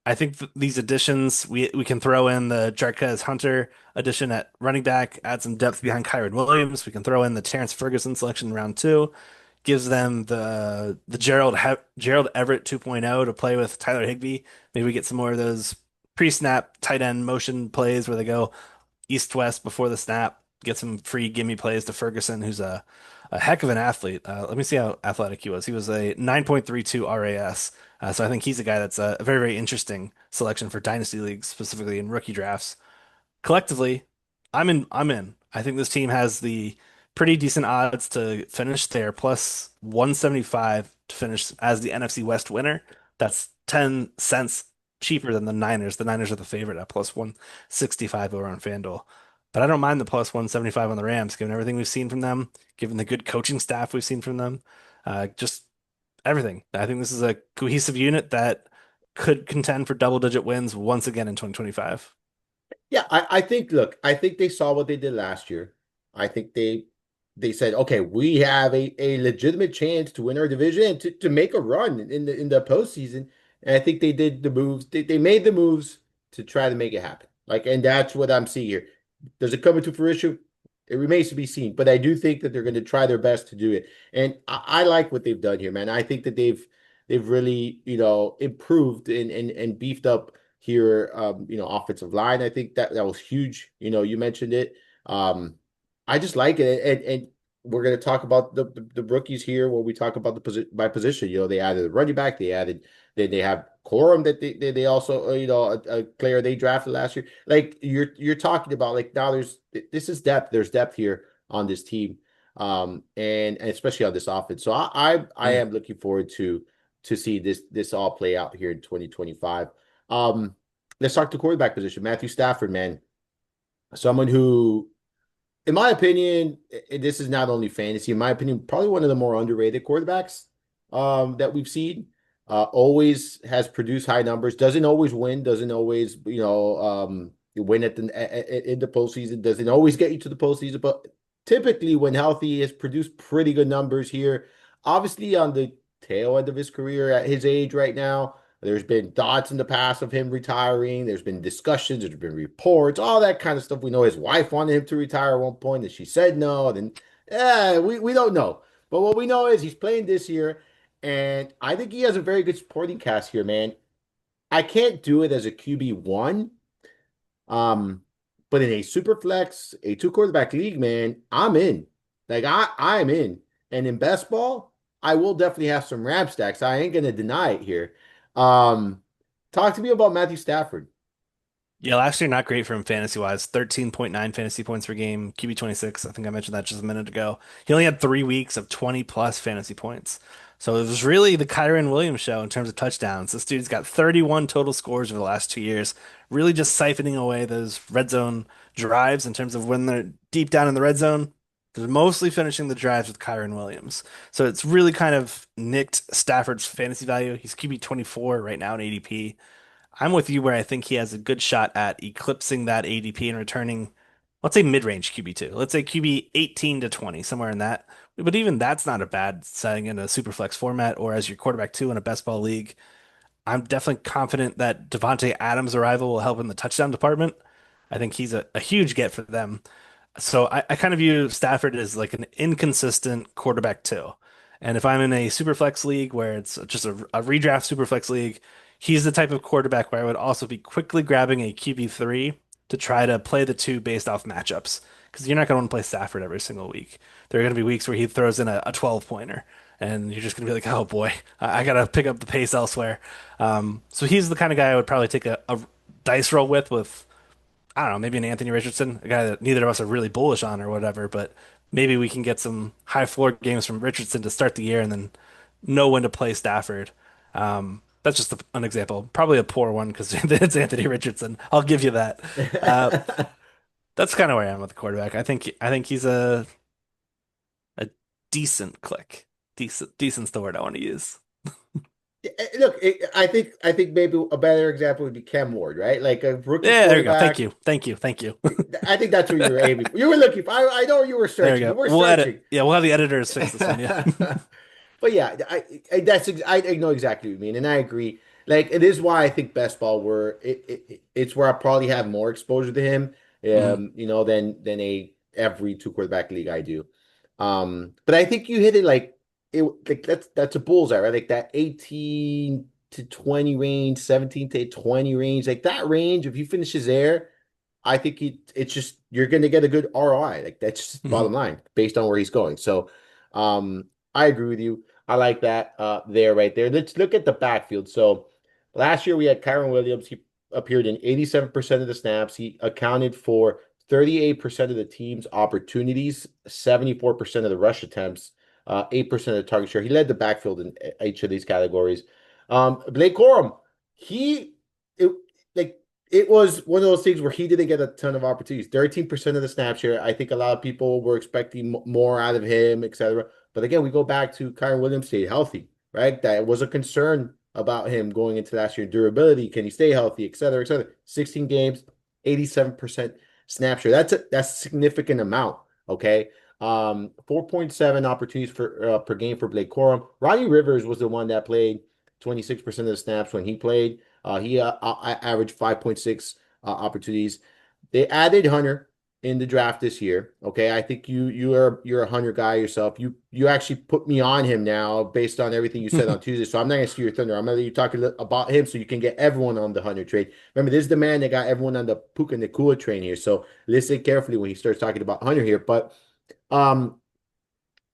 I think these additions we can throw in the Jarquez Hunter addition at running back, add some depth behind Kyron Williams. We can throw in the Terrence Ferguson selection in round two, gives them the Gerald Everett 2.0 to play with Tyler Higbee. Maybe we get some more of those pre-snap tight end motion plays where they go east-west before the snap. Get some free gimme plays to Ferguson, who's a heck of an athlete. Let me see how athletic he was. He was a 9.32 RAS. So I think he's a guy that's a very, very interesting selection for dynasty leagues, specifically in rookie drafts. Collectively, I'm in. I'm in. I think this team has the pretty decent odds to finish there, plus 175 to finish as the NFC West winner. That's 10 cents cheaper than the Niners. The Niners are the favorite at plus 165 over on FanDuel. But I don't mind the plus 175 on the Rams, given everything we've seen from them, given the good coaching staff we've seen from them, just everything. I think this is a cohesive unit that could contend for double-digit wins once again in 2025. Yeah, I think look, I think they saw what they did last year. I think they said, okay, we have a legitimate chance to win our division and to make a run in the postseason. And I think they did the moves, they made the moves to try to make it happen. Like, and that's what I'm seeing here. Does it come into fruition? It remains to be seen, but I do think that they're going to try their best to do it. And I like what they've done here, man. I think that they've really, improved and beefed up here, offensive line. I think that was huge. You mentioned it. Um, I just like it, and we're going to talk about the rookies here when we talk about the position by position. They added a running back, they have Corum that they also a player they drafted last year. Like you're talking about, like, now this is depth. There's depth here on this team, and especially on this offense. So I Mm. am looking forward to see this all play out here in 2025. Um, let's talk to quarterback position. Matthew Stafford, man, someone who, in my opinion, this is not only fantasy. In my opinion, probably one of the more underrated quarterbacks that we've seen. Always has produced high numbers. Doesn't always win. Doesn't always win in the postseason. Doesn't always get you to the postseason. But typically, when healthy, has produced pretty good numbers here. Obviously, on the tail end of his career at his age right now. There's been thoughts in the past of him retiring. There's been discussions. There's been reports, all that kind of stuff. We know his wife wanted him to retire at one point, and she said no. Then, yeah, we don't know. But what we know is he's playing this year, and I think he has a very good supporting cast here, man. I can't do it as a QB1, um, but in a super flex, a two quarterback league, man, I'm in. Like I'm in. And in best ball, I will definitely have some Ram stacks. I ain't gonna deny it here. Um, Talk to me about Matthew Stafford. Yeah, last year not great for him fantasy wise. 13.9 fantasy points per game, QB 26. I think I mentioned that just a minute ago. He only had 3 weeks of 20 plus fantasy points. So it was really the Kyron Williams show in terms of touchdowns. This dude's got 31 total scores over the last 2 years, really just siphoning away those red zone drives in terms of when they're deep down in the red zone. They're mostly finishing the drives with Kyron Williams. So it's really kind of nicked Stafford's fantasy value. He's QB 24 right now in ADP. I'm with you where I think he has a good shot at eclipsing that ADP and returning, let's say mid-range QB2. Let's say QB 18 to 20, somewhere in that. But even that's not a bad setting in a super flex format or as your quarterback two in a best ball league. I'm definitely confident that Devontae Adams' arrival will help in the touchdown department. I think he's a huge get for them. So I kind of view Stafford as like an inconsistent quarterback too. And if I'm in a super flex league where it's just a redraft super flex league, he's the type of quarterback where I would also be quickly grabbing a QB3 to try to play the two based off matchups. Because you're not going to want to play Stafford every single week. There are going to be weeks where he throws in a 12 pointer, and you're just going to be like, oh boy, I got to pick up the pace elsewhere. So he's the kind of guy I would probably take a dice roll with I don't know, maybe an Anthony Richardson, a guy that neither of us are really bullish on or whatever, but maybe we can get some high floor games from Richardson to start the year and then know when to play Stafford. That's just an example. Probably a poor one because it's Anthony Richardson. I'll give you that. Uh, that's kind of where I am with the quarterback. I think he's a decent click. Decent's the word I want to use. Look, I think maybe a better example would be Cam Ward, right? Like a rookie Yeah, there you go. Thank quarterback. you. Thank you. Thank you. I think that's what you were aiming for. You were looking for. I know you were There you searching. You go. were We'll edit. searching. Yeah, we'll have the editors fix this one. Yeah. But yeah, I know exactly what you mean, and I agree. Like it is why I think best ball where it's where I probably have more exposure to him, Mhm. than a every two quarterback league I do. But I think you hit it like that's a bullseye, right? Like that 18 to 20 range, 17 to 20 range, like that range. If he finishes there, I think it's just you're going to get a good ROI. Like that's just Mhm. bottom line based on where he's going. So, I agree with you. I like that there right there. Let's look at the backfield. So, last year we had Kyron Williams. He appeared in 87% of the snaps. He accounted for 38% of the team's opportunities, 74% of the rush attempts, 8% of the target share. He led the backfield in each of these categories. Blake Corum, he it, like it was one of those things where he didn't get a ton of opportunities. 13% of the snap share. I think a lot of people were expecting more out of him, etc. But again, we go back to Kyron Williams stayed healthy, right? That was a concern about him going into last year. Durability, can he stay healthy, etc., etc. 16 games, 87% snap share. That's a significant amount. Okay. 4.7 opportunities per game for Blake Corum. Ronnie Rivers was the one that played 26% of the snaps when he played. He averaged 5.6 opportunities. They added Hunter in the draft this year. Okay, I think you're a Hunter guy yourself. You actually put me on him now based on everything you said on Tuesday. So I'm not gonna steal your thunder. I'm gonna let you talk about him so you can get everyone on the Hunter trade. Remember, this is the man that got everyone on the Puka Nakua train here. So listen carefully when he starts talking about Hunter here. But um,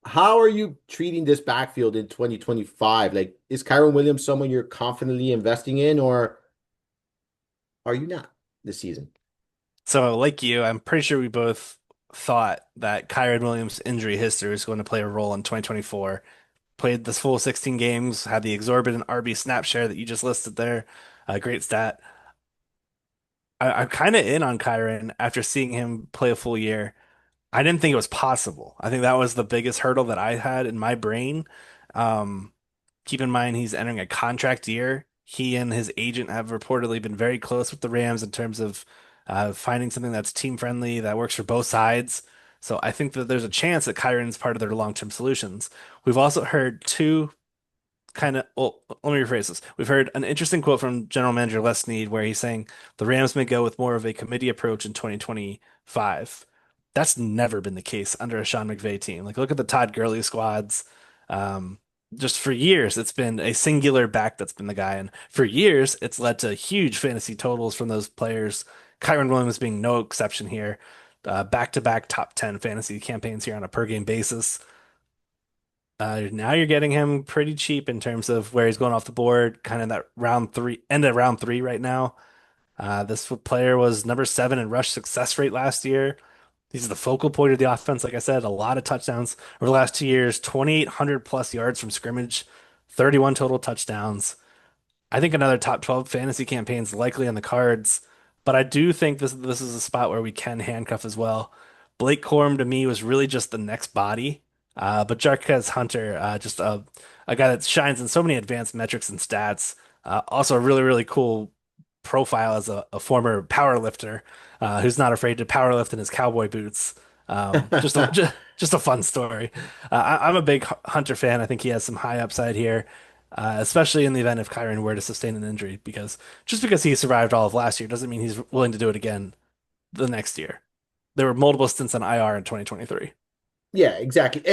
how are you treating this backfield in 2025? Like, is Kyron Williams someone you're confidently investing in, or are you not this season? So, like you, I'm pretty sure we both thought that Kyron Williams' injury history was going to play a role in 2024. Played this full 16 games, had the exorbitant RB snap share that you just listed there. Great stat. I'm kind of in on Kyron after seeing him play a full year. I didn't think it was possible. I think that was the biggest hurdle that I had in my brain. Um, Keep in mind he's entering a contract year. He and his agent have reportedly been very close with the Rams in terms of finding something that's team friendly that works for both sides. So I think that there's a chance that Kyron's part of their long-term solutions. We've also heard two kind of, well, let me rephrase this. We've heard an interesting quote from General Manager Les Snead where he's saying the Rams may go with more of a committee approach in 2025. That's never been the case under a Sean McVay team. Like, look at the Todd Gurley squads. Um, just for years, it's been a singular back that's been the guy. And for years, it's led to huge fantasy totals from those players. Kyron Williams being no exception here. Back-to-back top 10 fantasy campaigns here on a per game basis. Now you're getting him pretty cheap in terms of where he's going off the board, kind of that round three, end of round three right now. This player was number 7 in rush success rate last year. He's the focal point of the offense. Like I said, a lot of touchdowns over the last 2 years, 2,800 plus yards from scrimmage, 31 total touchdowns. I think another top 12 fantasy campaign is likely on the cards, but I do think this is a spot where we can handcuff as well. Blake Corum to me was really just the next body, but Jarquez Hunter, just a guy that shines in so many advanced metrics and stats. Also a really cool profile as a former power lifter who's not afraid to power lift in his cowboy boots. Just a fun story. I'm a big Hunter fan. I think he has some high upside here, especially in the event if Kyron were to sustain an injury, because just because he survived all of last year doesn't mean he's willing to do it again the next year. There were multiple stints on IR in 2023. Yeah, exactly.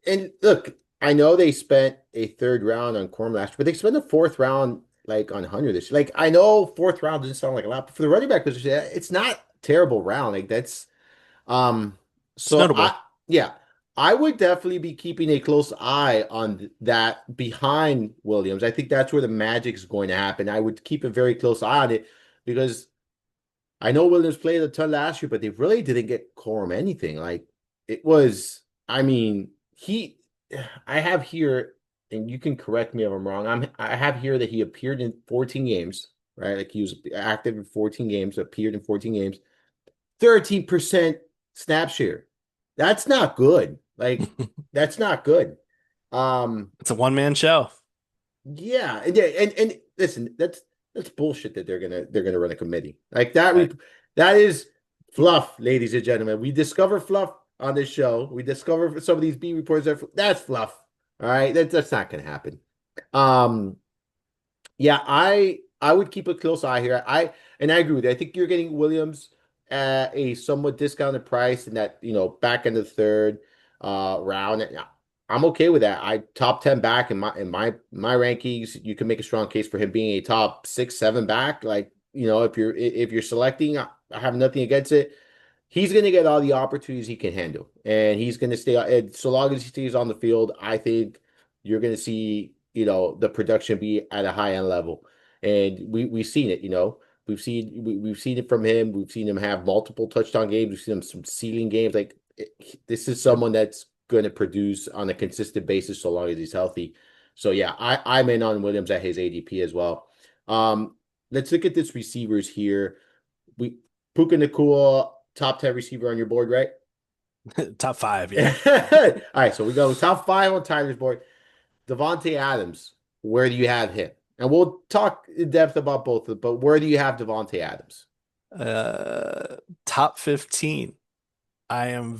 And look, I know they spent a third round on Corm last year, but they spent a fourth round like on Hunter this year. Like I know fourth round doesn't sound like a lot, but for the running back position, it's not a terrible round. Like that's um It's so I notable. yeah, I would definitely be keeping a close eye on that behind Williams. I think that's where the magic's going to happen. I would keep a very close eye on it because I know Williams played a ton last year, but they really didn't get Corum anything. Like it was, I mean, I have here, and you can correct me if I'm wrong. I have here that he appeared in 14 games, right? Like he was active in 14 games, appeared in 14 games, 13% snap share. That's not good. Like that's not good. Um, It's a one-man show. yeah, and listen, that's bullshit that they're gonna run a committee like that. Right. That is fluff, ladies and gentlemen. We discover fluff on this show. We discover some of these B reports that's fluff. All right, that's not gonna happen. Um, yeah, I would keep a close eye here. I agree with you. I think you're getting Williams at a somewhat discounted price in that back end of the third round. And I'm okay with that. I top 10 back in my rankings. You can make a strong case for him being a top 6, 7 back. Like if you're selecting, I have nothing against it. He's going to get all the opportunities he can handle, and he's going to stay. And so long as he stays on the field, I think you're going to see the production be at a high end level, and we've seen it. We've seen it from him. We've seen him have multiple touchdown games. We've seen him some ceiling games. Like this is someone that's going to produce on a consistent basis so long as he's healthy. So yeah, I'm in on Williams at his ADP as well. Let's look at this receivers here. We Puka Nakua, top 10 receiver on your board, right? Top five, yeah. All right, so we go top 5 on Tyler's board. Devontae Adams, where do you have him? And we'll talk in depth about both of them, but where do you have Devontae Adams? Top 15. I am Oh,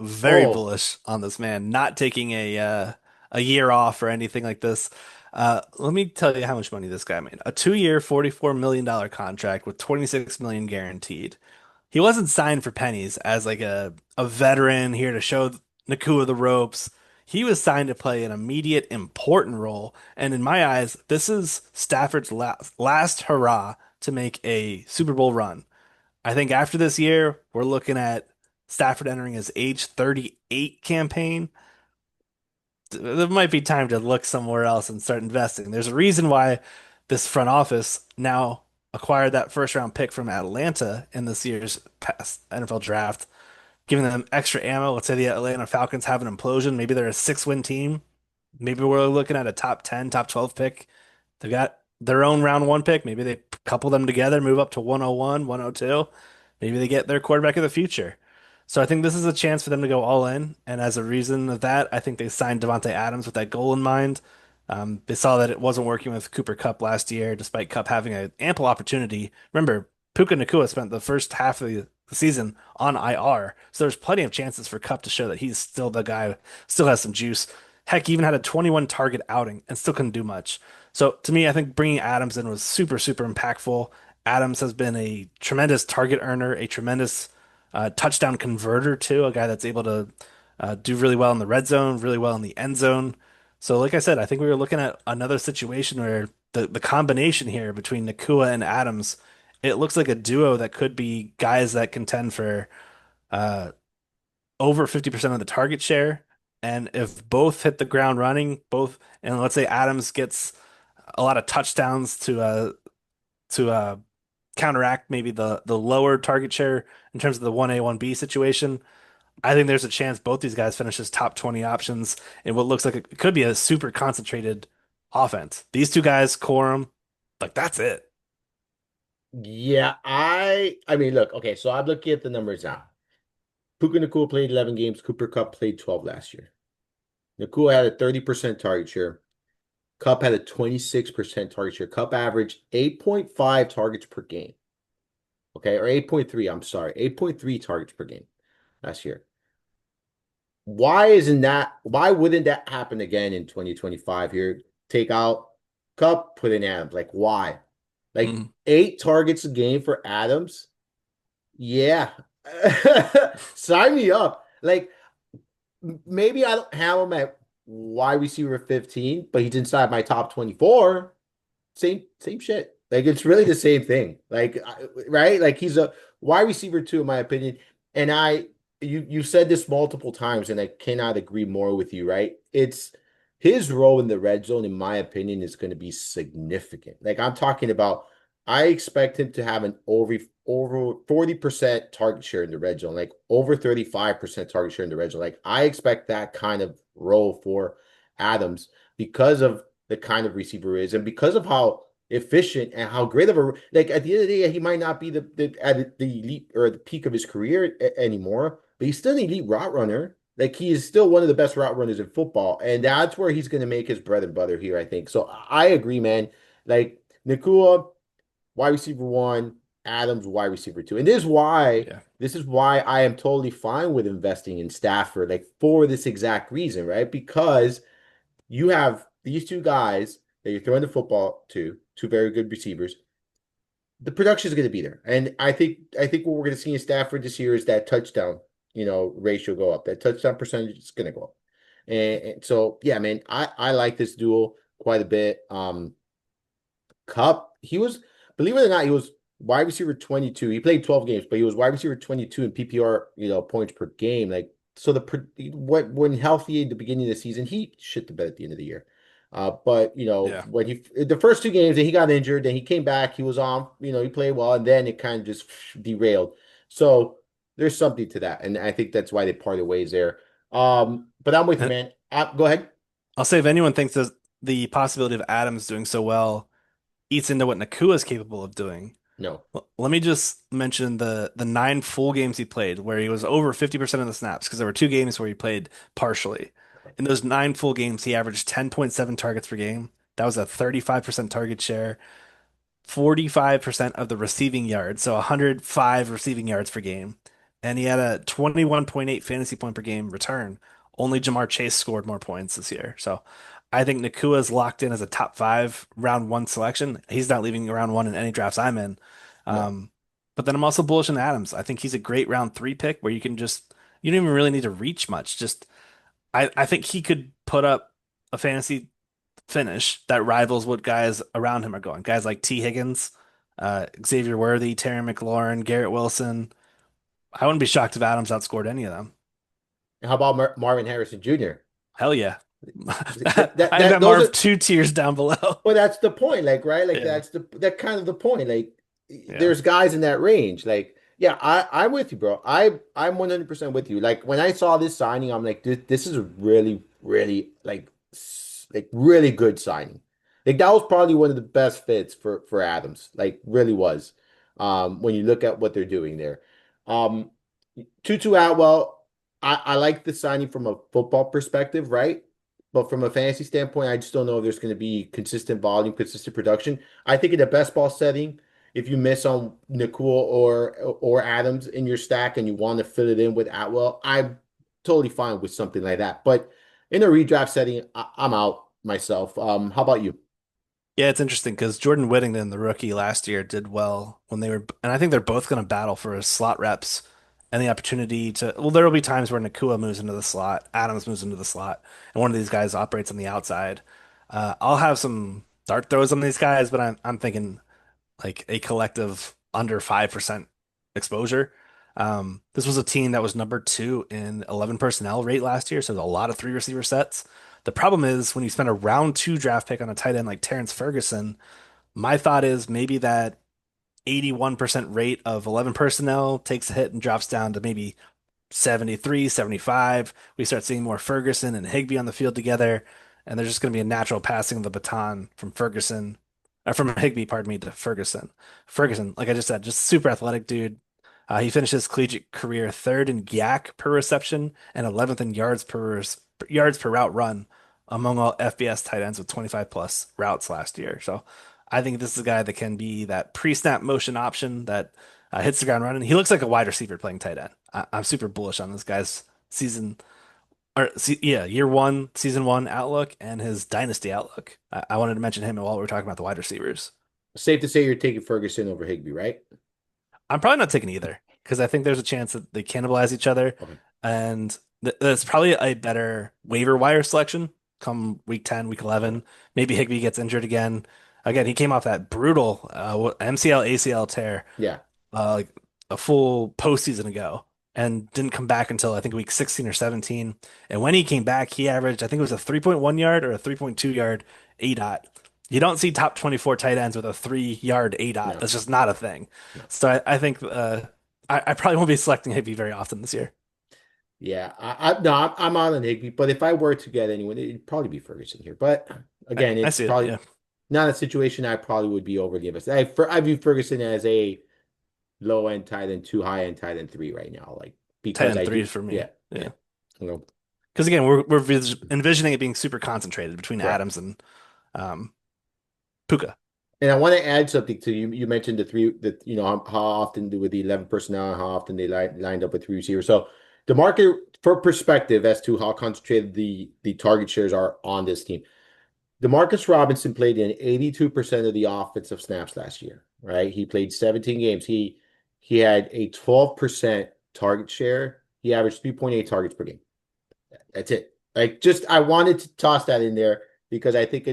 very oh, bullish on this man, not taking a year off or anything like this. Let me tell you how much money this guy made. A 2-year, $44 million contract with 26 million guaranteed. He wasn't signed for pennies as like a veteran here to show Nakua the ropes. He was signed to play an immediate important role. And in my eyes, this is Stafford's last hurrah to make a Super Bowl run. I think after this year, we're looking at Stafford entering his age 38 campaign. There might be time to look somewhere else and start investing. There's a reason why this front office now acquired that first round pick from Atlanta in this year's past NFL draft, giving them extra ammo. Let's say the Atlanta Falcons have an implosion. Maybe they're a 6-win team. Maybe we're looking at a top 10, top 12 pick. They've got their own round one pick. Maybe they couple them together, move up to 101, 102. Maybe they get their quarterback of the future. So I think this is a chance for them to go all in. And as a reason of that, I think they signed Devontae Adams with that goal in mind. They saw that it wasn't working with Cooper Kupp last year, despite Kupp having an ample opportunity. Remember, Puka Nakua spent the first half of the season on IR, so there's plenty of chances for Kupp to show that he's still the guy, still has some juice. Heck, he even had a 21 target outing and still couldn't do much. So to me, I think bringing Adams in was super impactful. Adams has been a tremendous target earner, a tremendous touchdown converter too, a guy that's able to do really well in the red zone, really well in the end zone. So, like I said, I think we were looking at another situation where the combination here between Nakua and Adams, it looks like a duo that could be guys that contend for uh, over 50% of the target share. And if both hit the ground running, both, and let's say Adams gets a lot of touchdowns to counteract maybe the lower target share in terms of the 1A, 1B situation, I think there's a chance both these guys finish as top 20 options in what looks like it could be a super concentrated offense. These two guys, Corum, like that's it. Yeah, I mean, look, okay, so I'm looking at the numbers now. Puka Nakua played 11 games. Cooper Cup played 12 last year. Nakua had a 30% target share. Cup had a 26% target share. Cup averaged 8.5 targets per game. Okay, or 8.3, I'm sorry, 8.3 targets per game last year. Why wouldn't that happen again in 2025 here? Take out Cup, put in Adams. Like, why? Like Mm. 8 targets a game for Adams? Yeah. Sign me up. Like, maybe I don't have him at wide receiver 15, but he's inside my top 24. Same shit. Like it's really the same thing. Like right? Like he's a wide receiver too, in my opinion. And you said this multiple times, and I cannot agree more with you, right? It's his role in the red zone, in my opinion, is going to be significant. Like I'm talking about, I expect him to have an over 40% target share in the red zone, like over 35% target share in the red zone. Like I expect that kind of role for Adams because of the kind of receiver he is and because of how efficient and how great of a like at the end of the day, he might not be the at the elite or the peak of his career anymore, but he's still an elite route runner. Like he is still one of the best route runners in football, and that's where he's going to make his bread and butter here, I think. So I agree, man. Like Nakua, wide receiver one, Adams, wide receiver two, and Yeah. this is why I am totally fine with investing in Stafford, like for this exact reason, right? Because you have these two guys that you're throwing the football to, two very good receivers. The production is going to be there, and I think what we're going to see in Stafford this year is that touchdown, ratio go up. That touchdown percentage is going to go up, and so yeah, man, I like this duel quite a bit. Cup, he was, believe it or not, he was wide receiver 22. He played 12 games, but he was wide receiver 22 in PPR, points per game. Like, so when healthy at the beginning of the season, he shit the bed at the end of the year. But Yeah. when the first 2 games, then he got injured, then he came back, he was on, he played well, and then it kind of just derailed. So there's something to that, and I think that's why they parted ways there. But I'm with you, And man. Go ahead. I'll say if anyone thinks that the possibility of Adams doing so well eats into what Nakua is capable of doing, No, let me just mention the 9 full games he played where he was over 50% of the snaps because there were 2 games where he played partially. In those 9 full games, he averaged 10.7 targets per game. That was a 35% target share. 45% of the receiving yards, so 105 receiving yards per game. And he had a 21.8 fantasy point per game return. Only Jamar Chase scored more points this year. So I think Nakua is locked in as a top 5 round one selection. He's not leaving round one in any drafts I'm in. no. Um, but then I'm also bullish on Adams. I think he's a great round 3 pick where you don't even really need to reach much. I think he could put up a fantasy finish that rivals what guys around him are going. Guys like T. Higgins, Xavier Worthy, Terry McLaurin, Garrett Wilson. I wouldn't be shocked if Adams outscored any of them. How about Marvin Harrison Jr.? Hell yeah. That, that I've that got those Marv are 2 tiers down below. Well, that's the point, like, right? Like Yeah. that kind of the point. Like Yeah. there's guys in that range. Like, yeah, I'm with you, bro. I'm 100% with you. Like when I saw this signing, I'm like, this is a really, really like really good signing. Like that was probably one of the best fits for Adams. Like really was. When you look at what they're doing there. Um Tutu Atwell, I like the signing from a football perspective, right? But from a fantasy standpoint, I just don't know if there's going to be consistent volume, consistent production. I think in a best ball setting, if you miss on Nakua or Adams in your stack and you want to fill it in with Atwell, I'm totally fine with something like that. But in a redraft setting, I'm out myself. How about you? Yeah, it's interesting because Jordan Whittington, the rookie last year, did well when they were, and I think they're both going to battle for slot reps and the opportunity to. Well, there will be times where Nakua moves into the slot, Adams moves into the slot, and one of these guys operates on the outside. I'll have some dart throws on these guys, but I'm thinking like a collective under 5% exposure. This was a team that was number two in 11 personnel rate last year, so there's a lot of three receiver sets. The problem is when you spend a round two draft pick on a tight end like Terrence Ferguson, my thought is maybe that 81% rate of 11 personnel takes a hit and drops down to maybe 73, 75. We start seeing more Ferguson and Higbee on the field together, and there's just going to be a natural passing of the baton from from Higbee, pardon me, to Ferguson. Ferguson, like I just said, just super athletic dude. He finished his collegiate career third in YAC per reception and 11th in yards per route run among all FBS tight ends with 25 plus routes last year. So I think this is a guy that can be that pre-snap motion option that hits the ground running. He looks like a wide receiver playing tight end. I'm super bullish on this guy's year one, season one outlook and his dynasty outlook. I wanted to mention him while we were talking about the wide receivers. Safe to say you're taking Ferguson over Higby, right? I'm probably not taking either because I think there's a chance that they cannibalize each other, Okay. and that's probably a better waiver wire selection come week 10, week 11. Maybe Higby gets injured again. Again, he came off that brutal MCL ACL tear Yeah. like a full postseason ago and didn't come back until I think week 16 or 17. And when he came back, he averaged, I think it was a 3.1 yard or a 3.2 yard A dot. You don't see top 24 tight ends with a 3 yard A dot. No. That's just not a thing. No. So I think I probably won't be selecting Higby very often this year. Yeah. No, I'm on Higby, but if I were to get anyone, it'd probably be Ferguson here. But again, I it's see it. probably Yeah. not a situation I probably would be overly invested. I view Ferguson as a low end tight end, two high end tight end three right now. Like Tight because end I do, three for me. yeah, yeah. Yeah. You know, Because again, we're envisioning it being super concentrated between correct. Adams and um, Puka. And I want to add something to you. You mentioned the three that how often with the 11 personnel and how often they lined up with three receivers. So the market for perspective as to how concentrated the target shares are on this team. Demarcus Robinson played in 82% of the offensive snaps last year, right? He played 17 games. He had a 12% target share. He averaged 3.8 targets per game. That's it. Like just I wanted to toss that in there because I think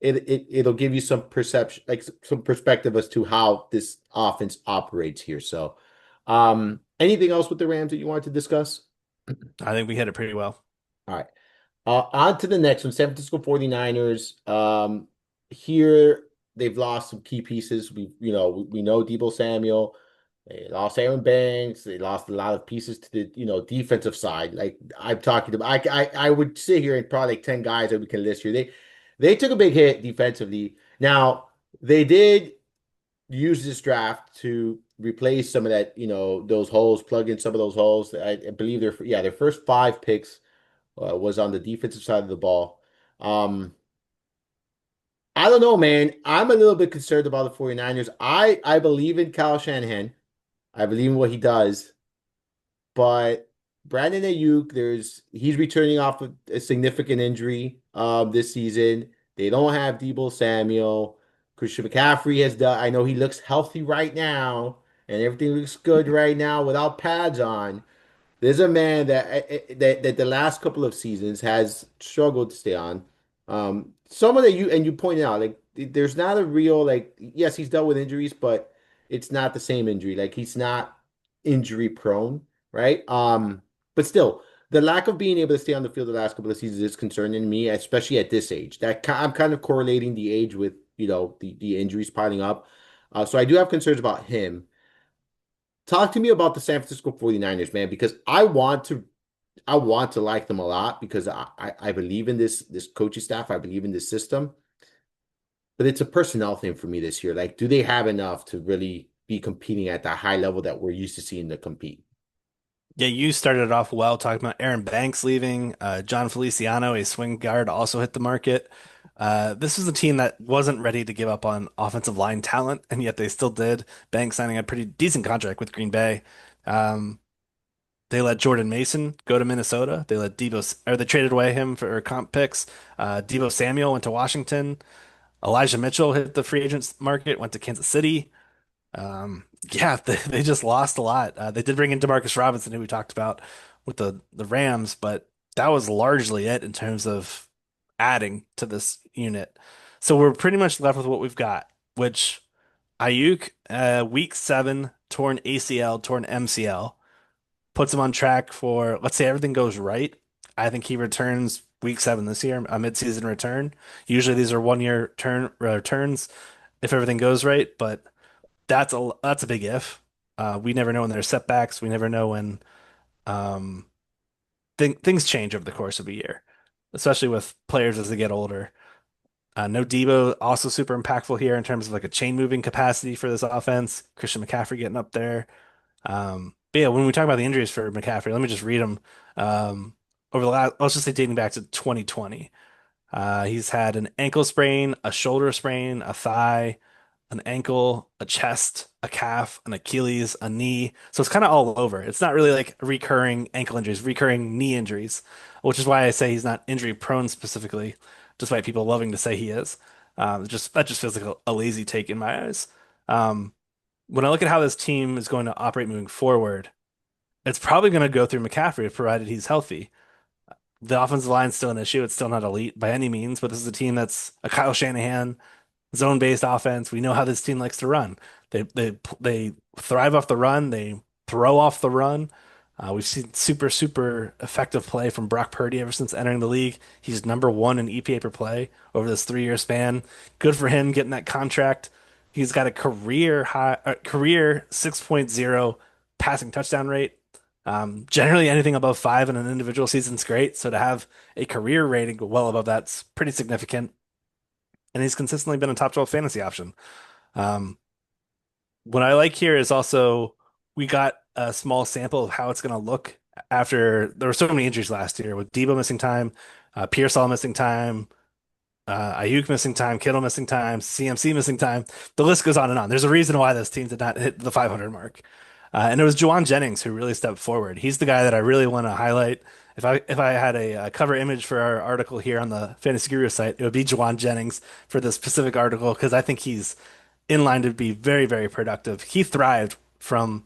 it'll give you some perception, like some perspective as to how this offense operates here. So anything else with the Rams that you wanted to discuss? I think we hit it pretty well. All right. On to the next one, San Francisco 49ers. Here they've lost some key pieces. We know Deebo Samuel. They lost Aaron Banks. They lost a lot of pieces to the defensive side. Like I'm talking about, I would sit here and probably like 10 guys that we can list here. They took a big hit defensively. Now they did use this draft to replace some of that, those holes, plug in some of those holes. I believe their first five picks was on the defensive side of the ball. Um, I don't know, man. I'm a little bit concerned about the 49ers. I believe in Kyle Shanahan. I believe in what he does, but Brandon Ayuk, he's returning off of a significant injury this season. They don't have Deebo Samuel. Christian McCaffrey has done. I know he looks healthy right now, and everything looks good right now without pads on. There's a man that the last couple of seasons has struggled to stay on. Some of that you pointed out, like there's not a real like yes, he's dealt with injuries, but it's not the same injury. Like he's not injury prone, right? But still, the lack of being able to stay on the field the last couple of seasons is concerning me, especially at this age. I'm kind of correlating the age with the injuries piling up. So I do have concerns about him. Talk to me about the San Francisco 49ers, man, because I want to like them a lot because I believe in this coaching staff. I believe in this system. But it's a personnel thing for me this year. Like, do they have enough to really be competing at that high level that we're used to seeing them compete? Yeah, you started it off well talking about Aaron Banks leaving. John Feliciano, a swing guard, also hit the market. This was a team that wasn't ready to give up on offensive line talent, and yet they still did. Banks signing a pretty decent contract with Green Bay. Um, they let Jordan Mason go to Minnesota. They traded away him for comp picks. Deebo Samuel went to Washington. Elijah Mitchell hit the free agents market, went to Kansas City. Yeah, they just lost a lot. They did bring in Demarcus Robinson, who we talked about with the Rams, but that was largely it in terms of adding to this unit. So we're pretty much left with what we've got, which Ayuk, week 7 torn ACL, torn MCL, puts him on track for, let's say everything goes right. I think he returns week 7 this year, a midseason return. Usually these are 1 year turn returns if everything goes right, but that's a big if. We never know when there's setbacks. We never know when um, things change over the course of a year, especially with players as they get older. No Debo, also super impactful here in terms of like a chain moving capacity for this offense. Christian McCaffrey getting up there. But yeah, when we talk about the injuries for McCaffrey, let me just read them. Over the last, let's just say dating back to 2020, he's had an ankle sprain, a shoulder sprain, a thigh, an ankle, a chest, a calf, an Achilles, a knee. So it's kind of all over. It's not really like recurring ankle injuries, recurring knee injuries, which is why I say he's not injury prone specifically, despite people loving to say he is. Just that just feels like a lazy take in my eyes. Um, when I look at how this team is going to operate moving forward, it's probably going to go through McCaffrey, provided he's healthy. The offensive line's still an issue. It's still not elite by any means, but this is a team that's a Kyle Shanahan zone-based offense. We know how this team likes to run. They thrive off the run. They throw off the run. We've seen super effective play from Brock Purdy ever since entering the league. He's number one in EPA per play over this 3 year span. Good for him getting that contract. He's got a career 6.0 passing touchdown rate. Generally, anything above 5 in an individual season is great. So to have a career rating well above that's pretty significant. And he's consistently been a top 12 fantasy option. Um, what I like here is also we got a small sample of how it's going to look after there were so many injuries last year with Debo missing time, Pearsall missing time, Ayuk missing time, Kittle missing time, CMC missing time. The list goes on and on. There's a reason why this team did not hit the 500 mark. And it was Juwan Jennings who really stepped forward. He's the guy that I really want to highlight. If I had a cover image for our article here on the Fantasy Guru site, it would be Juwan Jennings for this specific article because I think he's in line to be very productive. He thrived from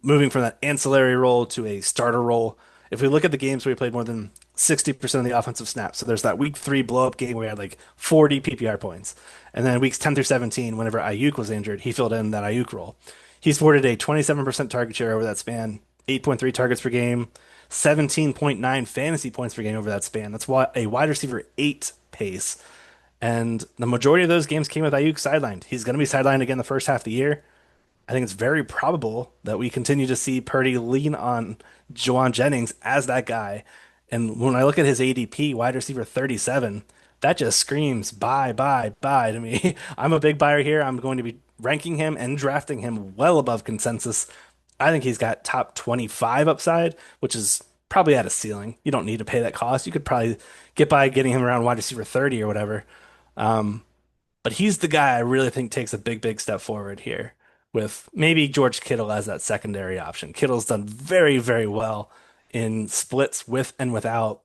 moving from that ancillary role to a starter role. If we look at the games where he played more than 60% of the offensive snaps, so there's that week 3 blow up game where he had like 40 PPR points. And then weeks 10 through 17, whenever Ayuk was injured, he filled in that Ayuk role. He sported a 27% target share over that span, 8.3 targets per game, 17.9 fantasy points per game over that span. That's what a wide receiver 8 pace. And the majority of those games came with Ayuk sidelined. He's going to be sidelined again the first half of the year. I think it's very probable that we continue to see Purdy lean on Juwan Jennings as that guy. And when I look at his ADP, wide receiver 37, that just screams buy to me. I'm a big buyer here. I'm going to be ranking him and drafting him well above consensus. I think he's got top 25 upside, which is probably at a ceiling. You don't need to pay that cost. You could probably get by getting him around wide receiver 30 or whatever. Um, but he's the guy I really think takes a big step forward here with maybe George Kittle as that secondary option. Kittle's done very well in splits with and without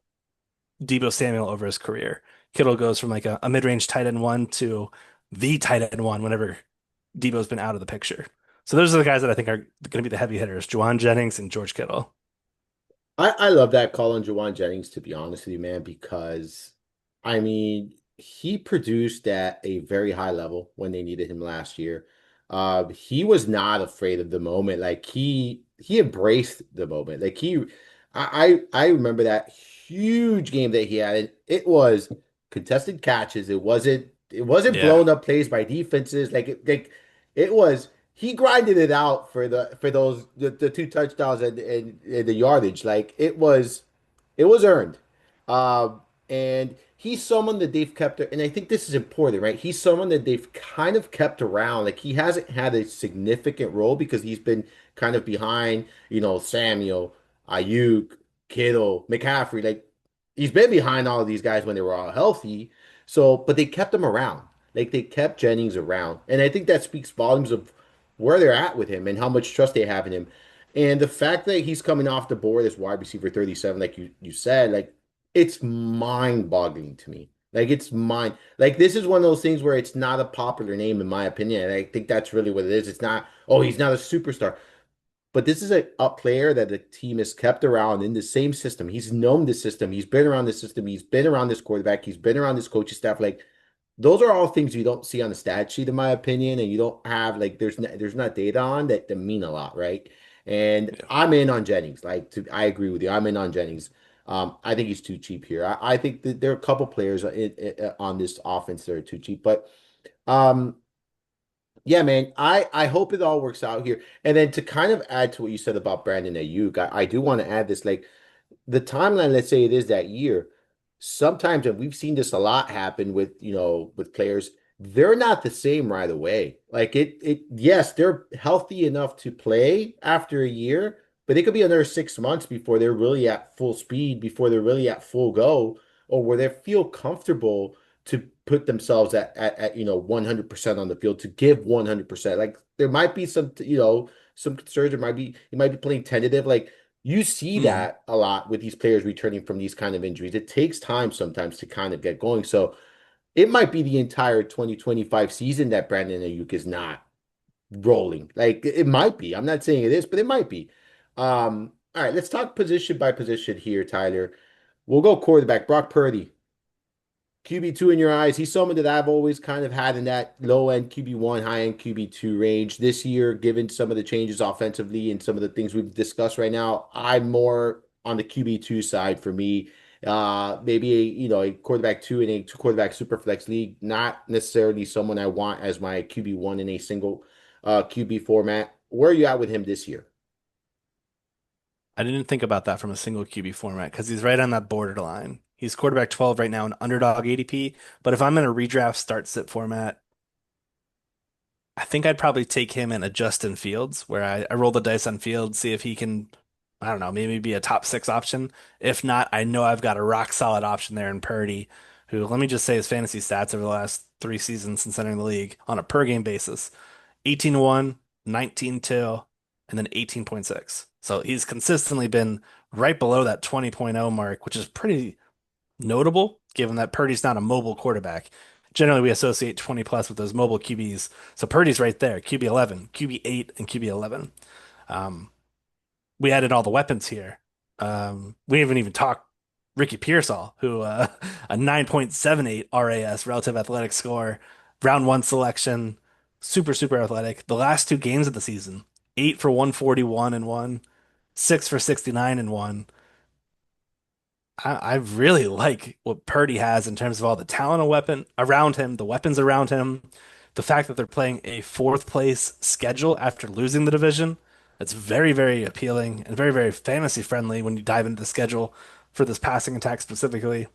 Debo Samuel over his career. Kittle goes from like a mid-range tight end one to the tight end one whenever Debo's been out of the picture. So those are the guys that I think are going to be the heavy hitters, Juwan Jennings and George Kittle. I love that call on Jawan Jennings, to be honest with you, man, because I mean, he produced at a very high level when they needed him last year. He was not afraid of the moment. Like he embraced the moment. Like I remember that huge game that he had. And it was contested catches. It wasn't Yeah. blown up plays by defenses. It was he grinded it out for those the 2 touchdowns and the yardage. Like it was earned. And he's someone that they've kept, and I think this is important, right? He's someone that they've kind of kept around. Like he hasn't had a significant role because he's been kind of behind, Samuel, Ayuk, Kittle, McCaffrey. Like he's been behind all of these guys when they were all healthy. So, but they kept him around. Like they kept Jennings around. And I think that speaks volumes of where they're at with him and how much trust they have in him. And the fact that he's coming off the board as wide receiver 37, like you said, like it's mind-boggling to me. Like it's mind like this is one of those things where it's not a popular name in my opinion. And I think that's really what it is. It's not, oh, he's not a superstar. But this is a player that the team has kept around in the same system. He's known the system. He's been around the system. He's been around this quarterback. He's been around this coaching staff. Like those are all things you don't see on the stat sheet, in my opinion, and you don't have like there's not data on that mean a lot, right? And Yeah. I'm in on Jennings. I agree with you. I'm in on Jennings. I think he's too cheap here. I think that there are a couple players on this offense that are too cheap, but um, yeah, man, I hope it all works out here. And then to kind of add to what you said about Brandon Ayuk, I do want to add this, like the timeline, let's say it is that year, sometimes, and we've seen this a lot happen with, with players, they're not the same right away. Like yes, they're healthy enough to play after a year, but it could be another 6 months before they're really at full speed, before they're really at full go, or where they feel comfortable to put themselves at 100% on the field, to give 100%. Like there might be some concerns, there might be, you might be playing tentative. Like you see Mhm. that a lot with these players returning from these kind of injuries. It takes time sometimes to kind of get going. So it might be the entire 2025 season that Brandon Ayuk is not rolling. Like it might be. I'm not saying it is, but it might be. All right, let's talk position by position here, Tyler. We'll go quarterback. Brock Purdy. QB2 in your eyes. He's someone that I've always kind of had in that low end QB1, high end QB2 range. This year, given some of the changes offensively and some of the things we've discussed right now, I'm more on the QB2 side for me. Maybe a quarterback two in a two quarterback super flex league, not necessarily someone I want as my QB1 in a single QB format. Where are you at with him this year? I didn't think about that from a single QB format because he's right on that borderline. He's quarterback 12 right now in underdog ADP, but if I'm in a redraft start sit format, I think I'd probably take him in a Justin Fields, where I roll the dice on Fields, see if he can, I don't know, maybe be a top six option. If not, I know I've got a rock solid option there in Purdy, who, let me just say his fantasy stats over the last 3 seasons since entering the league on a per game basis: 18-1, 19-2, and then 18.6. So he's consistently been right below that 20.0 mark, which is pretty notable given that Purdy's not a mobile quarterback. Generally, we associate 20 plus with those mobile QBs. So Purdy's right there, QB 11, QB 8, and QB 11. Um, we added all the weapons here. We haven't even talked Ricky Pearsall, who a 9.78 RAS, relative athletic score, round one selection, super, super athletic. The last 2 games of the season, 8 for 141 and one, 6 for 69 and one. I really like what Purdy has in terms of all the talent and weapon around him, the weapons around him, the fact that they're playing a fourth place schedule after losing the division. It's very, very appealing and very, very fantasy friendly when you dive into the schedule for this passing attack specifically.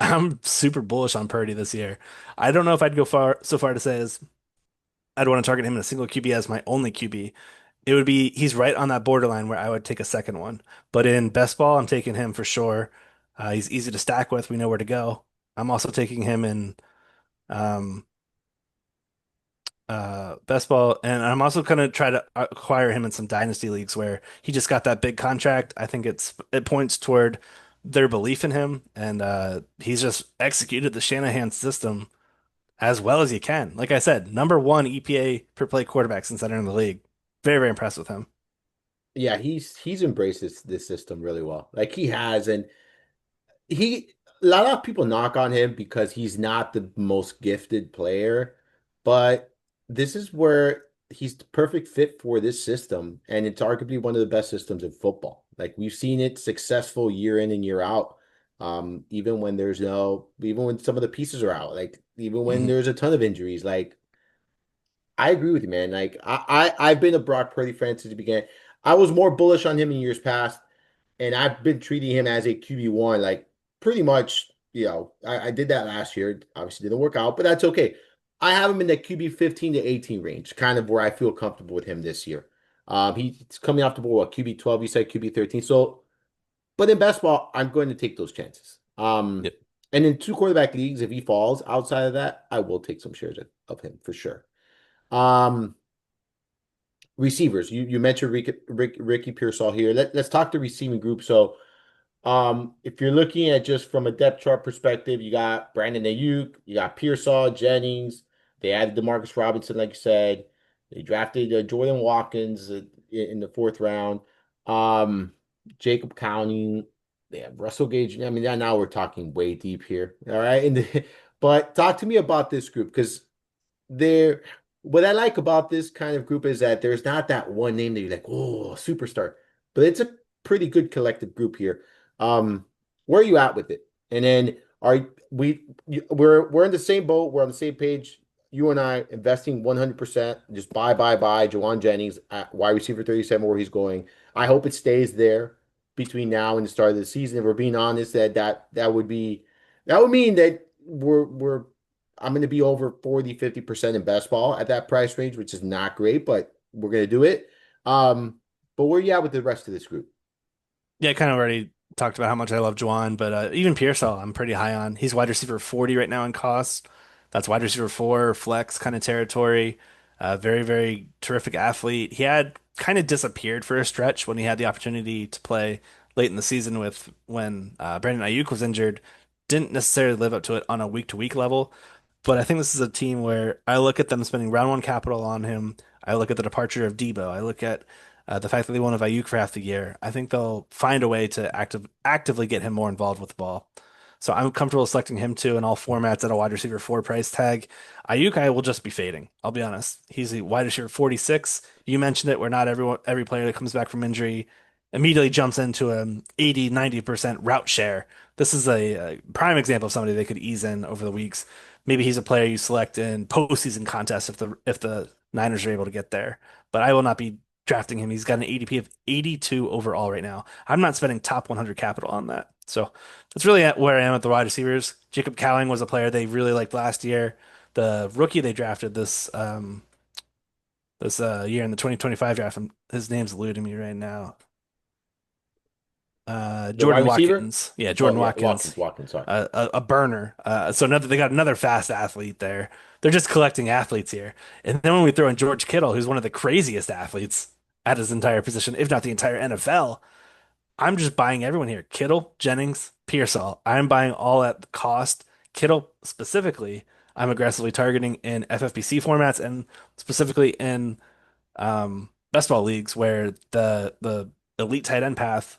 I'm super bullish on Purdy this year. I don't know if I'd go so far to say as I'd want to target him in a single QB as my only QB. It would be he's right on that borderline where I would take a second one. But in best ball, I'm taking him for sure. He's easy to stack with. We know where to go. I'm also taking him in um, best ball, and I'm also gonna try to acquire him in some dynasty leagues where he just got that big contract. I think it points toward their belief in him, and he's just executed the Shanahan system as well as you can. Like I said, number one EPA per play quarterback since entering the league. Very, very impressed with him. Yeah, he's embraced this system really well. Like he has, and he a lot of people knock on him because he's not the most gifted player, but this is where he's the perfect fit for this system, and it's arguably one of the best systems in football. Like we've seen it successful year in and year out. Even when even when some of the pieces are out, like even when Mhm. there's a ton of injuries, like I agree with you, man. Like I've been a Brock Purdy fan since the beginning. I was more bullish on him in years past, and I've been treating him as a QB1, like pretty much, I did that last year. Obviously didn't work out, but that's okay. I have him in the QB 15 to 18 range, kind of where I feel comfortable with him this year. He's coming off the board, what, QB 12, you said QB 13. So, but in best ball, I'm going to take those chances. Yep. And in two quarterback leagues, if he falls outside of that, I will take some shares of him for sure. Um, Receivers, you mentioned Ricky Pearsall here. Let's talk the receiving group. So, if you're looking at just from a depth chart perspective, you got Brandon Ayuk, you got Pearsall, Jennings. They added Demarcus Robinson, like you said. They drafted Jordan Watkins in the fourth round. Um, Jacob County. They have Russell Gage. I mean, now we're talking way deep here. All right. But talk to me about this group because there, what I like about this kind of group is that there's not that one name that you're like, oh, superstar, but it's a pretty good collective group here. Um, where are you at with it? And then are we're in the same boat, we're on the same page. You and I investing 100%, just buy. Jawan Jennings at wide receiver 37, where he's going. I hope it stays there between now and the start of the season. If we're being honest, that would mean that we're I'm going to be over 40-50% in best ball at that price range, which is not great, but we're going to do it. But where are you at with the rest of this group? Yeah, I kind of already talked about how much I love Juwan, but even Pearsall, I'm pretty high on. He's wide receiver 40 right now in cost. That's wide receiver four, flex kind of territory. Very, very terrific athlete. He had kind of disappeared for a stretch when he had the opportunity to play late in the season with when Brandon Ayuk was injured. Didn't necessarily live up to it on a week to week level, but I think this is a team where I look at them spending round one capital on him. I look at the departure of Debo. I look at the fact that they won't have Ayuk for half the year. I think they'll find a way to actively get him more involved with the ball. So I'm comfortable selecting him too in all formats at a wide receiver four price tag. Ayuk, I will just be fading. I'll be honest. He's a wide receiver 46. You mentioned it, where not every player that comes back from injury immediately jumps into an 80, 90% route share. This is a prime example of somebody they could ease in over the weeks. Maybe he's a player you select in postseason contests if the Niners are able to get there. But I will not be drafting him. He's got an ADP of 82 overall right now. I'm not spending top 100 capital on that. So that's really where I am at the wide receivers. Jacob Cowing was a player they really liked last year. The rookie they drafted this year in the 2025 draft, his name's eluding me right now. The wide Jordan receiver? Watkins. Yeah, Oh, Jordan yeah, Watkins. Watkins, sorry. A burner. They got another fast athlete there. They're just collecting athletes here. And then when we throw in George Kittle, who's one of the craziest athletes at his entire position, if not the entire NFL, I'm just buying everyone here. Kittle, Jennings, Pearsall. I'm buying all at cost. Kittle specifically, I'm aggressively targeting in FFPC formats and specifically in best ball leagues where the elite tight end path.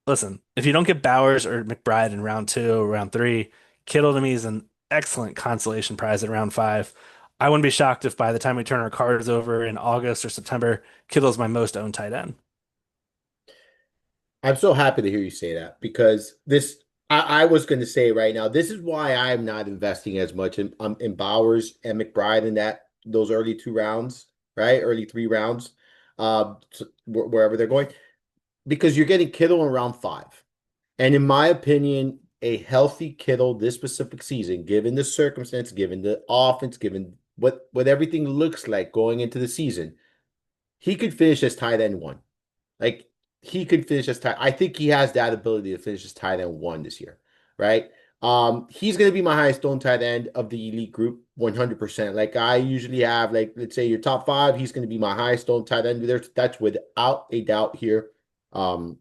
Listen, if you don't get Bowers or McBride in round two or round three, Kittle to me is an excellent consolation prize at round five. I wouldn't be shocked if by the time we turn our cards over in August or September, Kittle's my most owned tight end. I'm so happy to hear you say that because I was going to say right now, this is why I'm not investing as much in Bowers and McBride in those early 2 rounds, right? Early 3 rounds, wherever they're going, because you're getting Kittle in round 5. And in my opinion, a healthy Kittle this specific season, given the circumstance, given the offense, given what everything looks like going into the season, he could finish as tight end one. Like he could finish as tight. I think he has that ability to finish as tight end one this year, right? He's gonna be my highest owned tight end of the elite group, 100%. Like I usually have, like let's say your top five, he's gonna be my highest owned tight end. That's without a doubt here. Um,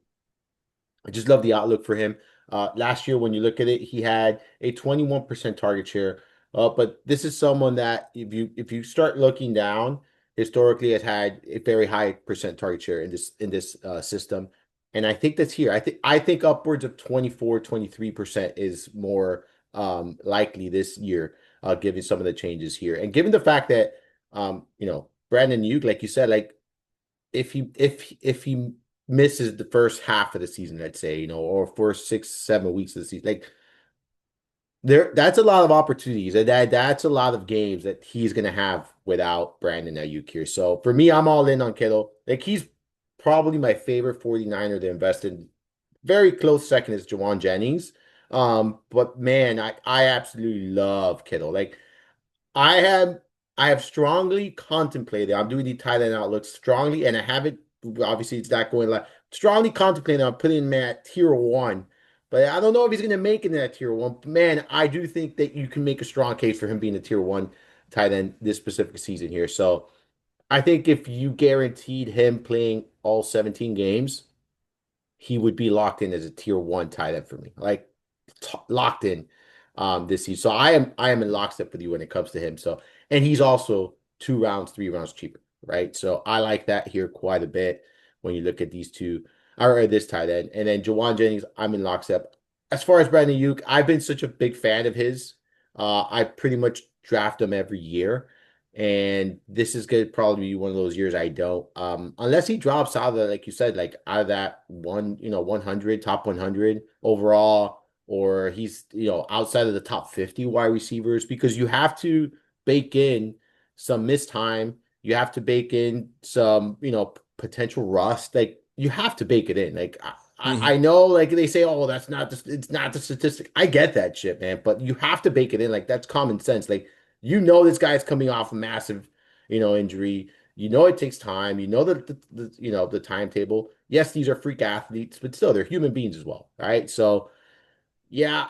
I just love the outlook for him. Last year, when you look at it, he had a 21% target share. But this is someone that if you start looking down, historically has had a very high percent target share in this system. And I think that's here. I think upwards of 24-23% is more likely this year, given some of the changes here. And given the fact that Brandon Ayuk, like you said, like if he misses the first half of the season, let's say, or first 6-7 weeks of the season, like that's a lot of opportunities, and that's a lot of games that he's gonna have without Brandon Ayuk here. So for me, I'm all in on Kittle. Like he's probably my favorite 49er to invest in. Very close second is Jawan Jennings. But man, I absolutely love Kittle. Like I have I have strongly contemplated. I'm doing the tight end outlook strongly, and I haven't. Obviously, it's not going like strongly contemplating on putting him at tier one, but I don't know if he's going to make it in that tier one. Man, I do think that you can make a strong case for him being a tier one tight end this specific season here. So I think if you guaranteed him playing all 17 games, he would be locked in as a tier one tight end for me, like locked in this season. So I am in lockstep with you when it comes to him. So and he's also 2 rounds, 3 rounds cheaper, right? So I like that here quite a bit when you look at these two or this tight end. And then Jawan Jennings, I'm in lockstep. as far as Brandon Ayuk, I've been such a big fan of his. I pretty much draft him every year, and this is going to probably be one of those years I don't. Unless he drops out of the, like you said, like out of that 100, top 100 overall, or he's, outside of the top 50 wide receivers, because you have to bake in some missed time. You have to bake in some, potential rust. Like you have to bake it in. Like I Hmm. know, like they say, oh, it's not the statistic. I get that shit, man, but you have to bake it in. Like that's common sense. Like this guy's coming off a massive, injury. It takes time. The timetable. Yes, these are freak athletes, but still they're human beings as well, right? So yeah,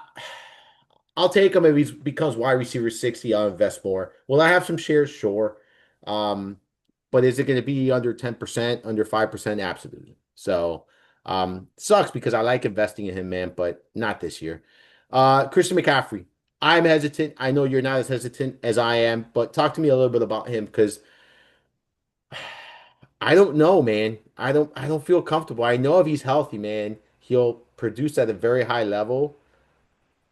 I'll take him if he becomes wide receiver 60. I'll invest more. Will I have some shares? Sure. Um, but is it going to be under 10%, under 5%? Absolutely. So, sucks because I like investing in him, man, but not this year. Christian McCaffrey. I'm hesitant. I know you're not as hesitant as I am, but talk to me a little bit about him because I don't know, man. I don't feel comfortable. I know if he's healthy, man, he'll produce at a very high level.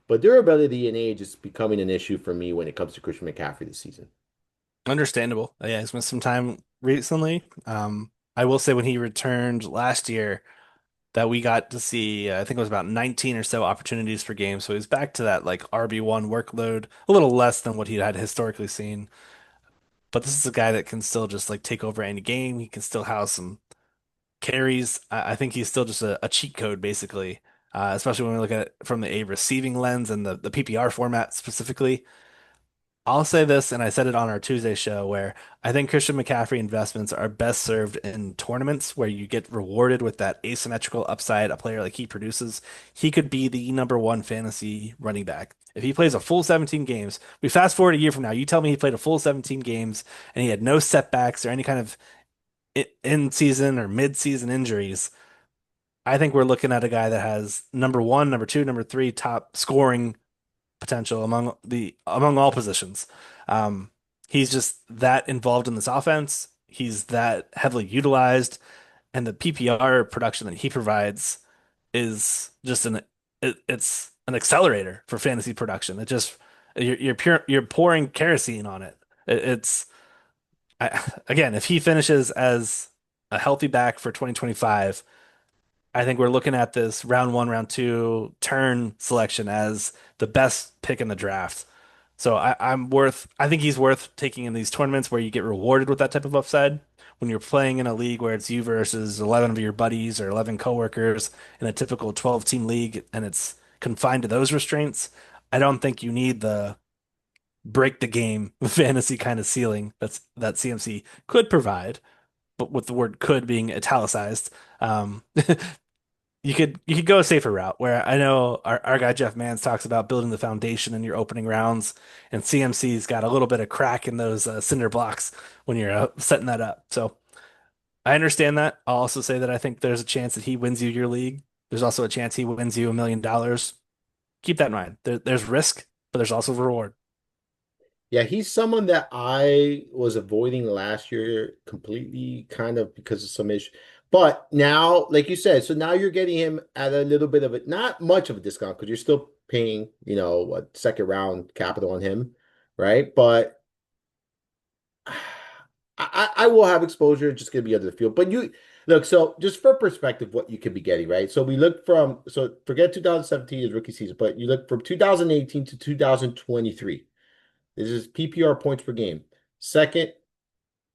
But durability and age is becoming an issue for me when it comes to Christian McCaffrey this season. Understandable. Yeah, he's missed some time recently. I will say when he returned last year that we got to see, I think it was about 19 or so opportunities per game. So he's back to that like RB1 workload, a little less than what he had historically seen. But this is a guy that can still just like take over any game. He can still house some carries. I think he's still just a cheat code, basically, especially when we look at it from a receiving lens and the PPR format specifically. I'll say this, and I said it on our Tuesday show, where I think Christian McCaffrey investments are best served in tournaments where you get rewarded with that asymmetrical upside. A player like he produces, he could be the number one fantasy running back. If he plays a full 17 games, we fast forward a year from now, you tell me he played a full 17 games and he had no setbacks or any kind of in season or mid season injuries. I think we're looking at a guy that has number one, number two, number three top scoring potential among all positions. Um, he's just that involved in this offense. He's that heavily utilized, and the PPR production that he provides is just it's an accelerator for fantasy production. It just you're pouring kerosene on it. It's again, if he finishes as a healthy back for 2025, I think we're looking at this round one, round two turn selection as the best pick in the draft. So I think he's worth taking in these tournaments where you get rewarded with that type of upside. When you're playing in a league where it's you versus 11 of your buddies or 11 coworkers in a typical 12 team league and it's confined to those restraints, I don't think you need the break the game fantasy kind of ceiling that CMC could provide, but with the word could being italicized. You could go a safer route where I know our guy Jeff Mans talks about building the foundation in your opening rounds, and CMC's got a little bit of crack in those cinder blocks when you're setting that up. So I understand that. I'll also say that I think there's a chance that he wins you your league. There's also a chance he wins you $1 million. Keep that in mind. There's risk, but there's also reward. Yeah, he's someone that I was avoiding last year completely, kind of because of some issue. But now, like you said, so now you're getting him at a little bit of not much of a discount because you're still paying, what, second round capital on him, right? But I will have exposure, just gonna be under the field. But you look, so just for perspective, what you could be getting, right? So we look from so forget 2017 is rookie season, but you look from 2018 to 2023. This is PPR points per game. Second,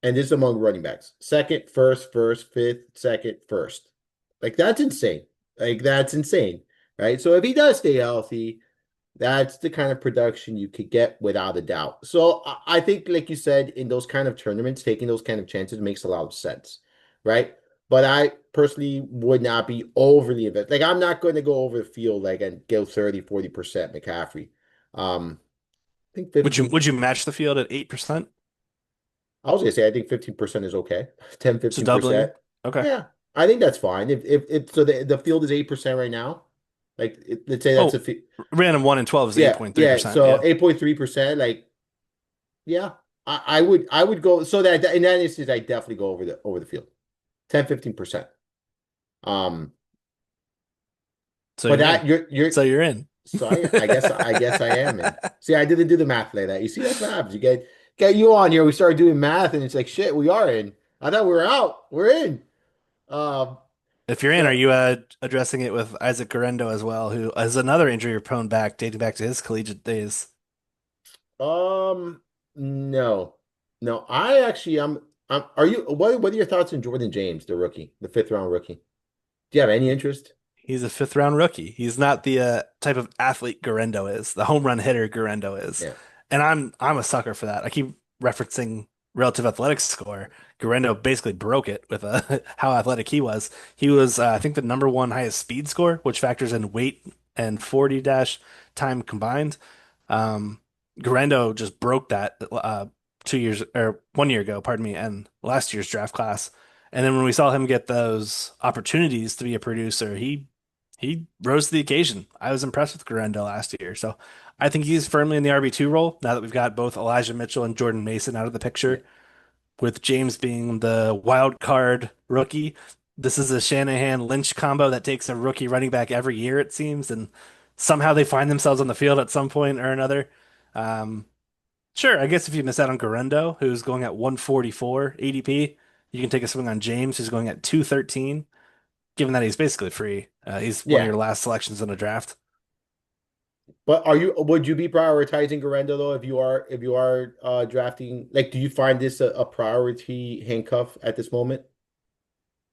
and this is among running backs. Second, first, fifth, second, first. Like that's insane. Like that's insane, right? So if he does stay healthy, that's the kind of production you could get without a doubt. So I think, like you said, in those kind of tournaments, taking those kind of chances makes a lot of sense, right? But I personally would not be overly invested. Like I'm not going to go over the field like and go 30, 40% McCaffrey. I think Would you 15. would you match the field at 8%? I was gonna say I think 15% is okay. 10, So doubling. 15%. Okay. Yeah, I think that's fine. If so the field is 8% right now. Like let's say that's Oh, a fi random 1 in 12 is yeah, yeah. 8.3%. So Yeah. 8.3%, like yeah, I would go so that in that instance I definitely go over the field. 10, 15%. Um So But you're in. that you're So you're in. so I guess I am in. See, I didn't do the math like that. You see, that's what happens. You get you on here. We started doing math, and it's like shit. We are in. I thought we were out. We're in. Um. If you're in, are So you addressing it with Isaac Guerrendo as well, who is another injury-prone back dating back to his collegiate days? um. No. No. I actually. Are you? What are your thoughts on Jordan James, the rookie, the fifth round rookie? Do you have any interest? He's a fifth round rookie. He's not the type of athlete Guerrendo is, the home run hitter Guerrendo is. Yeah. And I'm a sucker for that. I keep referencing relative athletics score. Guerrendo basically broke it with how athletic he was. He was, I think, the number one highest speed score, which factors in weight and 40 dash time combined. Um, Guerrendo just broke that 2 years or 1 year ago, pardon me, and last year's draft class. And then when we saw him get those opportunities to be a producer, he rose to the occasion. I was impressed with Guerrero last year. So I think he's firmly in the RB2 role now that we've got both Elijah Mitchell and Jordan Mason out of the Yeah. picture, with James being the wild card rookie. This is a Shanahan Lynch combo that takes a rookie running back every year, it seems, and somehow they find themselves on the field at some point or another. Um, sure, I guess if you miss out on Guerrero, who's going at 144 ADP, you can take a swing on James, who's going at 213, given that he's basically free. He's one of Yeah. your last selections in a draft. But would you be prioritizing Garendo though if you are drafting? Like, do you find this a priority handcuff at this moment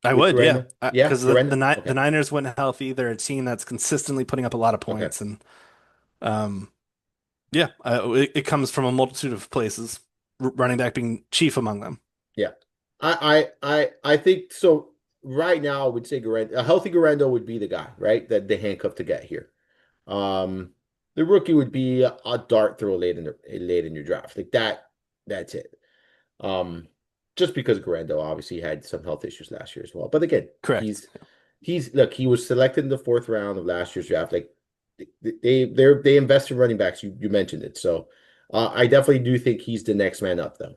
I with would, yeah, Garendo? Yeah, because Garendo. The Okay. Niners when healthy, they're a team that's consistently putting up a lot of Okay. points, and um, yeah, it comes from a multitude of places. Running back being chief among them. Yeah. I think so. Right now, I would say Garendo, a healthy Garendo would be the guy, right? That the handcuff to get here. Um, the rookie would be a dart throw late in your draft. Like that. That's it. Um, just because Garando obviously had some health issues last year as well. But again, Correct. he's look, he was selected in the fourth round of last year's draft. Like they invest in running backs. You mentioned it. So I definitely do think he's the next man up though.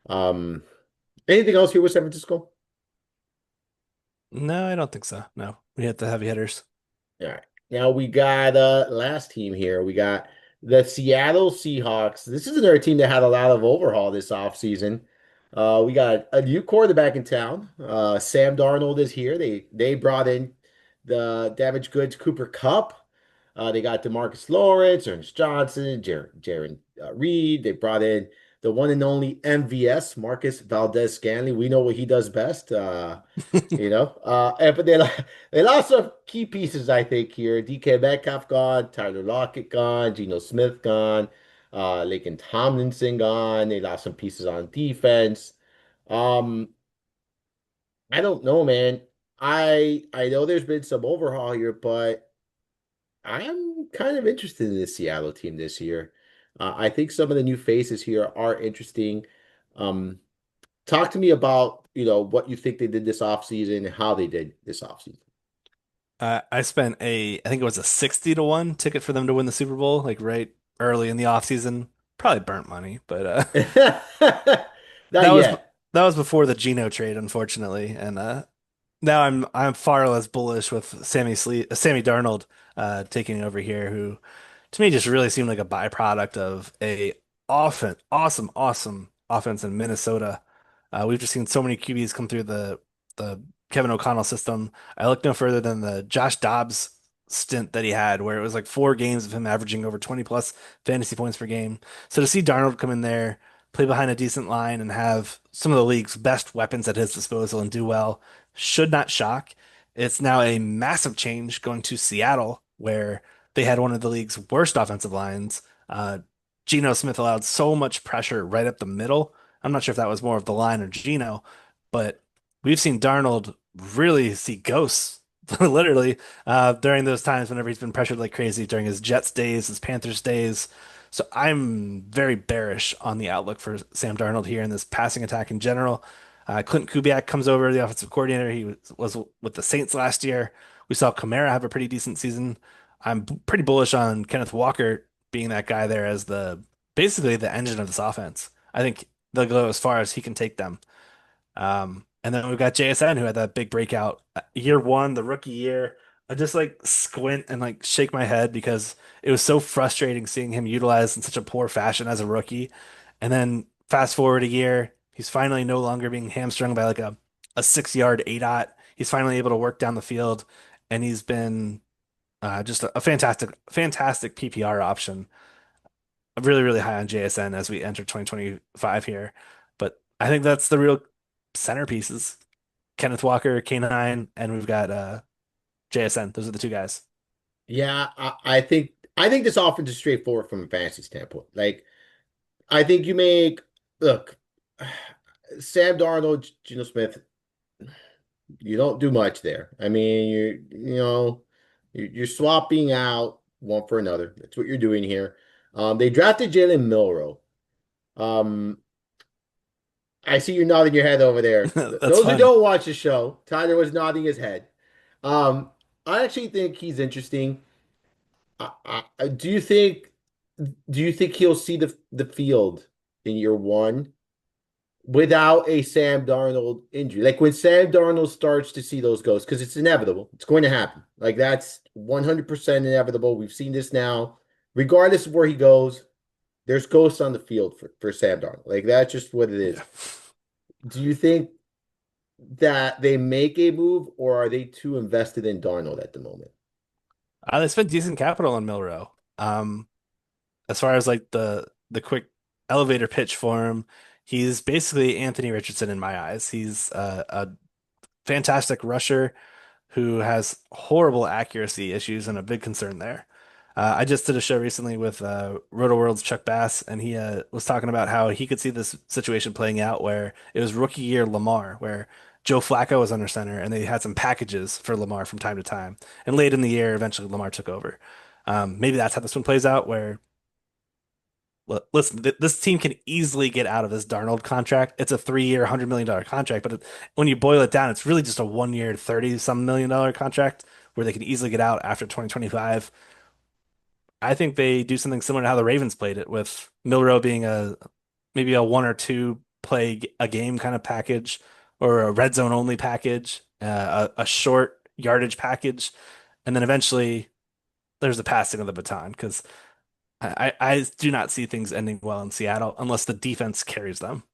Um, anything else here with San Francisco? No, I don't think so. No, we hit the heavy hitters. All right. Now we got last team here. We got the Seattle Seahawks. This is another team that had a lot of overhaul this offseason. We got a new quarterback in town. Sam Darnold is here. They brought in the damaged goods Cooper Kupp. They got DeMarcus Lawrence, Ernest Johnson, Jaron Reed. They brought in the one and only MVS, Marcus Valdez Scantling. We know what he does best. But they lost some key pieces, I think, here. DK Metcalf gone, Tyler Lockett gone, Geno Smith gone, Laken Tomlinson gone. They lost some pieces on defense. Um, I don't know, man. I know there's been some overhaul here, but I'm kind of interested in this Seattle team this year. I think some of the new faces here are interesting. Um, Talk to me about, what you think they did this offseason and how they did this offseason. I spent I think it was a 60 to 1 ticket for them to win the Super Bowl, like right early in the offseason. Probably burnt money, but Not that was yet. that was before the Geno trade, unfortunately. And now I'm far less bullish with Sammy Darnold taking over here, who to me just really seemed like a byproduct of a awesome offense in Minnesota. We've just seen so many QBs come through the Kevin O'Connell system. I look no further than the Josh Dobbs stint that he had, where it was like 4 games of him averaging over 20 plus fantasy points per game. So to see Darnold come in there, play behind a decent line, and have some of the league's best weapons at his disposal and do well should not shock. It's now a massive change going to Seattle, where they had one of the league's worst offensive lines. Geno Smith allowed so much pressure right up the middle. I'm not sure if that was more of the line or Geno, but we've seen Darnold really see ghosts, literally, during those times whenever he's been pressured like crazy during his Jets days, his Panthers days. So I'm very bearish on the outlook for Sam Darnold here in this passing attack in general. Clint Kubiak comes over, the offensive coordinator. He was with the Saints last year. We saw Kamara have a pretty decent season. I'm pretty bullish on Kenneth Walker being that guy there as the basically the engine of this offense. I think they'll go as far as he can take them. And then we've got JSN who had that big breakout year one, the rookie year. I just like squint and like shake my head because it was so frustrating seeing him utilized in such a poor fashion as a rookie. And then fast forward a year, he's finally no longer being hamstrung by like a 6 yard ADOT. He's finally able to work down the field, and he's been just a fantastic PPR option. I'm really, really high on JSN as we enter 2025 here. But I think that's the real centerpieces. Kenneth Walker, K9, and we've got JSN. Those are the two guys. Yeah, I think this offense is straightforward from a fantasy standpoint. Like I think you make look, Sam Darnold, Geno Smith, you don't do much there. I mean, you're swapping out one for another. That's what you're doing here. They drafted Jalen Milrow. Um, I see you nodding your head over there. That's Those who fun. don't watch the show, Tyler was nodding his head. Um, I actually think he's interesting. Do you think he'll see the field in year one without a Sam Darnold injury? Like when Sam Darnold starts to see those ghosts, because it's inevitable, it's going to happen. Like that's 100% inevitable. We've seen this now. Regardless of where he goes, there's ghosts on the field for Sam Darnold. Like that's just what it Yeah. is. Do you think that they make a move, or are they too invested in Darnold at the moment? They spent decent capital on Milrow. As far as like the quick elevator pitch for him, he's basically Anthony Richardson in my eyes. He's a fantastic rusher who has horrible accuracy issues and a big concern there. I just did a show recently with Roto World's Chuck Bass, and he was talking about how he could see this situation playing out where it was rookie year Lamar, where Joe Flacco was under center, and they had some packages for Lamar from time to time. And late in the year, eventually Lamar took over. Maybe that's how this one plays out, where listen, this team can easily get out of this Darnold contract. It's a 3 year, $100 million contract, but when you boil it down, it's really just a 1 year, 30 some million dollar contract where they can easily get out after 2025. I think they do something similar to how the Ravens played it, with Milrow being a maybe a one or two play a game kind of package, or a red zone only package, a short yardage package, and then eventually there's the passing of the baton because I do not see things ending well in Seattle unless the defense carries them.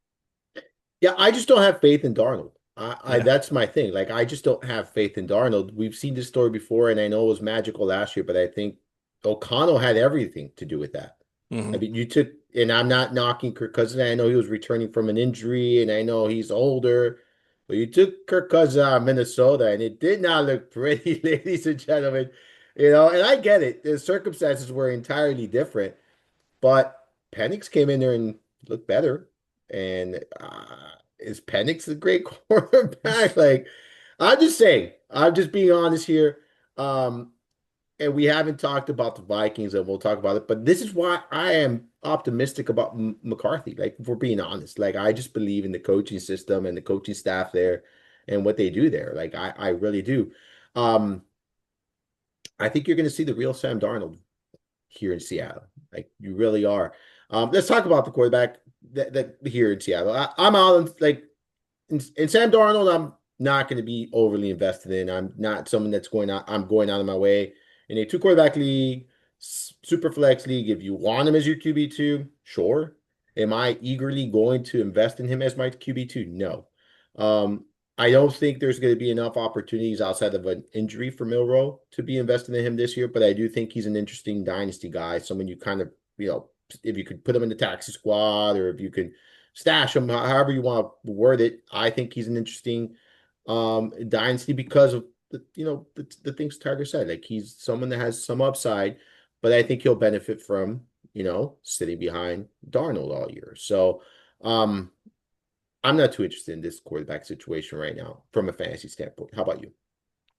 Yeah, I just don't have faith in Darnold. I Yeah. that's my thing. Like I just don't have faith in Darnold. We've seen this story before, and I know it was magical last year, but I think O'Connell had everything to do with that. I Hmm. mean, you took, and I'm not knocking Kirk Cousins. I know he was returning from an injury, and I know he's older, but you took Kirk Cousins out of Minnesota, and it did not look pretty, ladies and gentlemen. And I get it. The circumstances were entirely different. But Penix came in there and looked better. And is Penix a great quarterback? Like, I'm just saying, I'm just being honest here. Um, and we haven't talked about the Vikings, and we'll talk about it. But this is why I am optimistic about McCarthy. Like, if we're being honest, like I just believe in the coaching system and the coaching staff there and what they do there. Like, I really do. Um, I think you're going to see the real Sam Darnold here in Seattle. Like you really are. Let's talk about the quarterback that here in Seattle. I'm out on like in Sam Darnold. I'm not going to be overly invested in. I'm not someone that's going out. I'm going out of my way in a two quarterback league, super flex league. If you want him as your QB2, sure. Am I eagerly going to invest in him as my QB2? No. Um, I don't think there's going to be enough opportunities outside of an injury for Milrow to be invested in him this year, but I do think he's an interesting dynasty guy. Someone you kind of, if you could put him in the taxi squad or if you could stash him, however you want to word it, I think he's an interesting dynasty because of the things Tiger said. Like he's someone that has some upside, but I think he'll benefit from, sitting behind Darnold all year. So, um, I'm not too interested in this quarterback situation right now from a fantasy standpoint. How about you?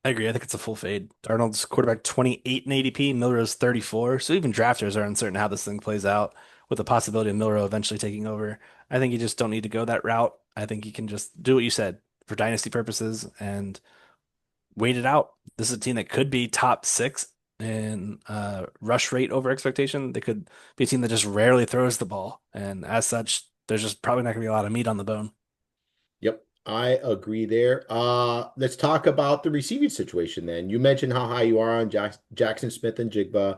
I agree. I think it's a full fade. Darnold's quarterback 28 in ADP, Milrow's 34. So even drafters are uncertain how this thing plays out with the possibility of Milrow eventually taking over. I think you just don't need to go that route. I think you can just do what you said for dynasty purposes and wait it out. This is a team that could be top six in rush rate over expectation. They could be a team that just rarely throws the ball. And as such, there's just probably not going to be a lot of meat on the bone. Yep. I agree there. Let's talk about the receiving situation then. You mentioned how high you are on Jackson Smith and Jigba.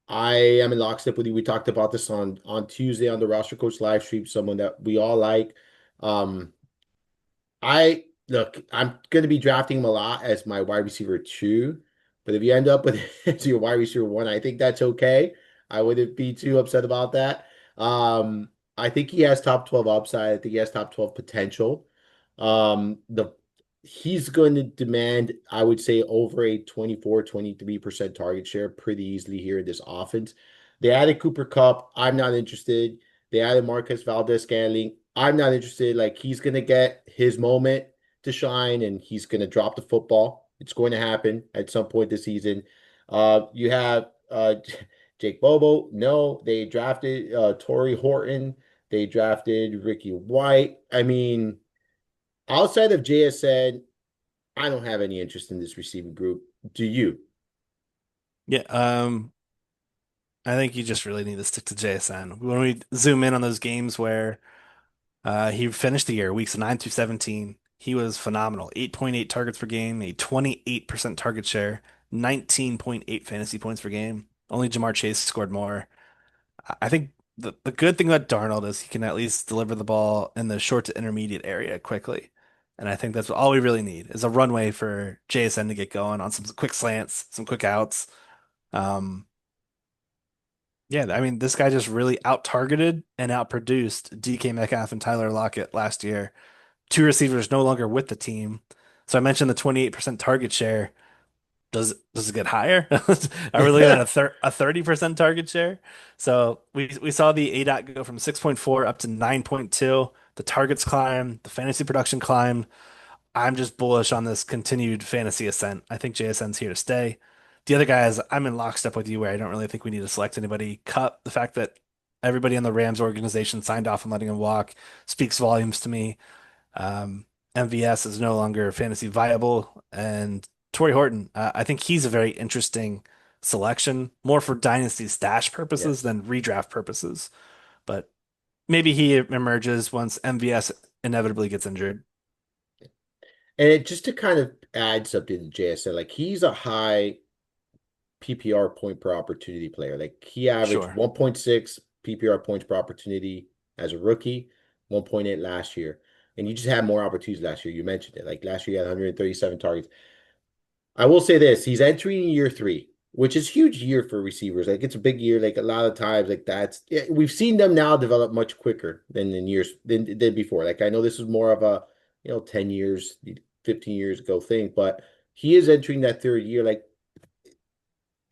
I am in lockstep with you. We talked about this on Tuesday on the Roster Coach live stream, someone that we all like. Um, I look, I'm going to be drafting him a lot as my wide receiver two, but if you end up with as your wide receiver one, I think that's okay. I wouldn't be too upset about that. I think he has top 12 upside. I think he has top 12 potential. The He's going to demand, I would say, over a 23% target share pretty easily here in this offense. They added Cooper Kupp. I'm not interested. They added Marcus Valdez-Scantling. I'm not interested. Like he's gonna get his moment to shine, and he's gonna drop the football. It's going to happen at some point this season. You have Jake Bobo. No, they drafted Torrey Horton. They drafted Ricky White. I mean, outside of JSN, I don't have any interest in this receiving group. Do you? Yeah, I think you just really need to stick to JSN. When we zoom in on those games where he finished the year, weeks 9 through 17. He was phenomenal. 8.8 targets per game, a 28% target share, 19.8 fantasy points per game. Only Jamar Chase scored more. I think the good thing about Darnold is he can at least deliver the ball in the short to intermediate area quickly. And I think that's all we really need is a runway for JSN to get going on some quick slants, some quick outs. Um, yeah, I mean, this guy just really out-targeted and out-produced DK Metcalf and Tyler Lockett last year. Two receivers no longer with the team. So I mentioned the 28% target share. Does it get higher? Are we looking at a 30% target share? So we saw the ADOT go from 6.4 up to 9.2. The targets climb, the fantasy production climbed. I'm just bullish on this continued fantasy ascent. I think JSN's here to stay. The other guys, I'm in lockstep with you where I don't really think we need to select anybody. Cut the fact that everybody in the Rams organization signed off on letting him walk speaks volumes to me. MVS is no longer fantasy viable, and Torrey Horton, I think he's a very interesting selection, more for dynasty stash purposes Yes. than redraft purposes. But maybe he emerges once MVS inevitably gets injured. And just to kind of add something to JSN, like he's a high PPR point per opportunity player. Like he averaged Sure. 1.6 PPR points per opportunity as a rookie, 1.8 last year. And you just had more opportunities last year. You mentioned it. Like last year, he had 137 targets. I will say this, he's entering year three, which is huge year for receivers. Like it's a big year. Like a lot of times, like that's yeah, we've seen them now develop much quicker than in years than before. Like I know this is more of a 10 years, 15 years ago thing, but he is entering that third year. Like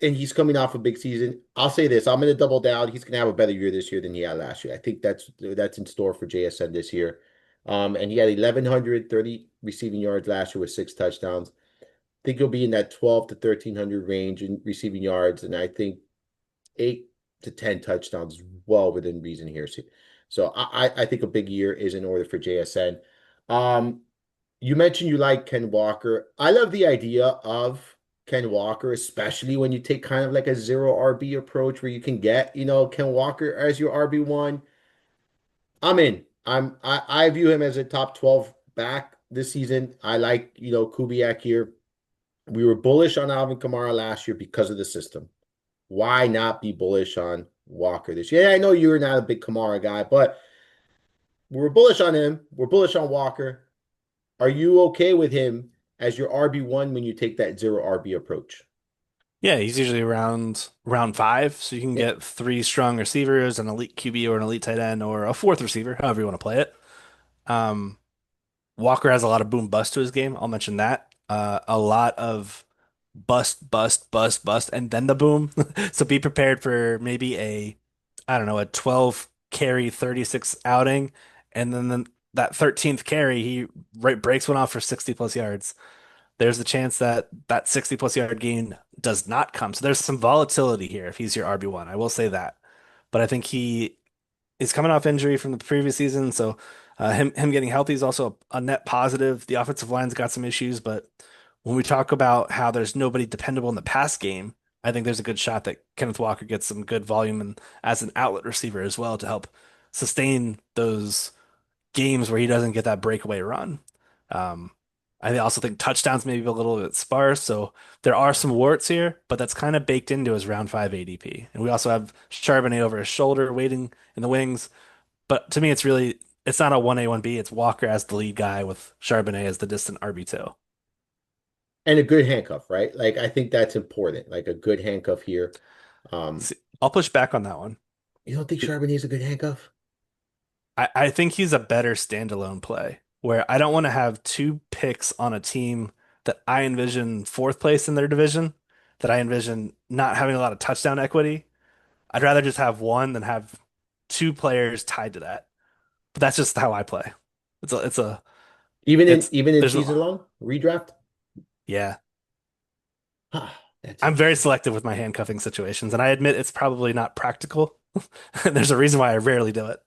and he's coming off a big season. I'll say this: I'm going to double down. He's going to have a better year this year than he had last year. I think that's in store for JSN this year. And he had 1,130 receiving yards last year with 6 touchdowns. I think he'll be in that 12 to 1,300 range in receiving yards, and I think 8 to 10 touchdowns is well within reason here. So I think a big year is in order for JSN. Um, you mentioned you like Ken Walker. I love the idea of Ken Walker, especially when you take kind of like a zero RB approach where you can get, Ken Walker as your RB1. I'm in. I view him as a top 12 back this season. I like, Kubiak here. We were bullish on Alvin Kamara last year because of the system. Why not be bullish on Walker this year? Yeah, I know you're not a big Kamara guy, but we're bullish on him. We're bullish on Walker. Are you okay with him as your RB1 when you take that zero RB approach? Yeah, he's usually around round five, so you can Yeah. get three strong receivers, an elite QB or an elite tight end, or a fourth receiver, however you want to play it. Um, Walker has a lot of boom bust to his game. I'll mention that. A lot of bust, bust, bust, bust, and then the boom. So be prepared for maybe I don't know, a 12 carry, 36 outing, and then that 13th carry, he breaks one off for 60 plus yards. There's the chance that that 60 plus yard gain does not come. So there's some volatility here if he's your RB1. I will say that. But I think he is coming off injury from the previous season, so him getting healthy is also a net positive. The offensive line's got some issues, but when we talk about how there's nobody dependable in the pass game, I think there's a good shot that Kenneth Walker gets some good volume and as an outlet receiver as well to help sustain those games where he doesn't get that breakaway run. Um, I also think touchdowns maybe a little bit sparse, so there are some warts here, but that's kind of baked into his round five ADP. And we also have Charbonnet over his shoulder waiting in the wings. But to me, it's not a 1A, 1B. It's Walker as the lead guy with Charbonnet as the distant RB2. And a good handcuff, right? Like I think that's important. Like a good handcuff here. Um, See, I'll push back on that one. you don't think Charbonnet is a good handcuff? I think he's a better standalone play where I don't want to have two picks on a team that I envision fourth place in their division, that I envision not having a lot of touchdown equity. I'd rather just have one than have two players tied to that. But that's just how I play. It's a, it's a, it's, Even in there's, season long redraft? yeah. That's I'm very interesting. selective with my handcuffing situations, and I admit it's probably not practical. There's a reason why I rarely do it.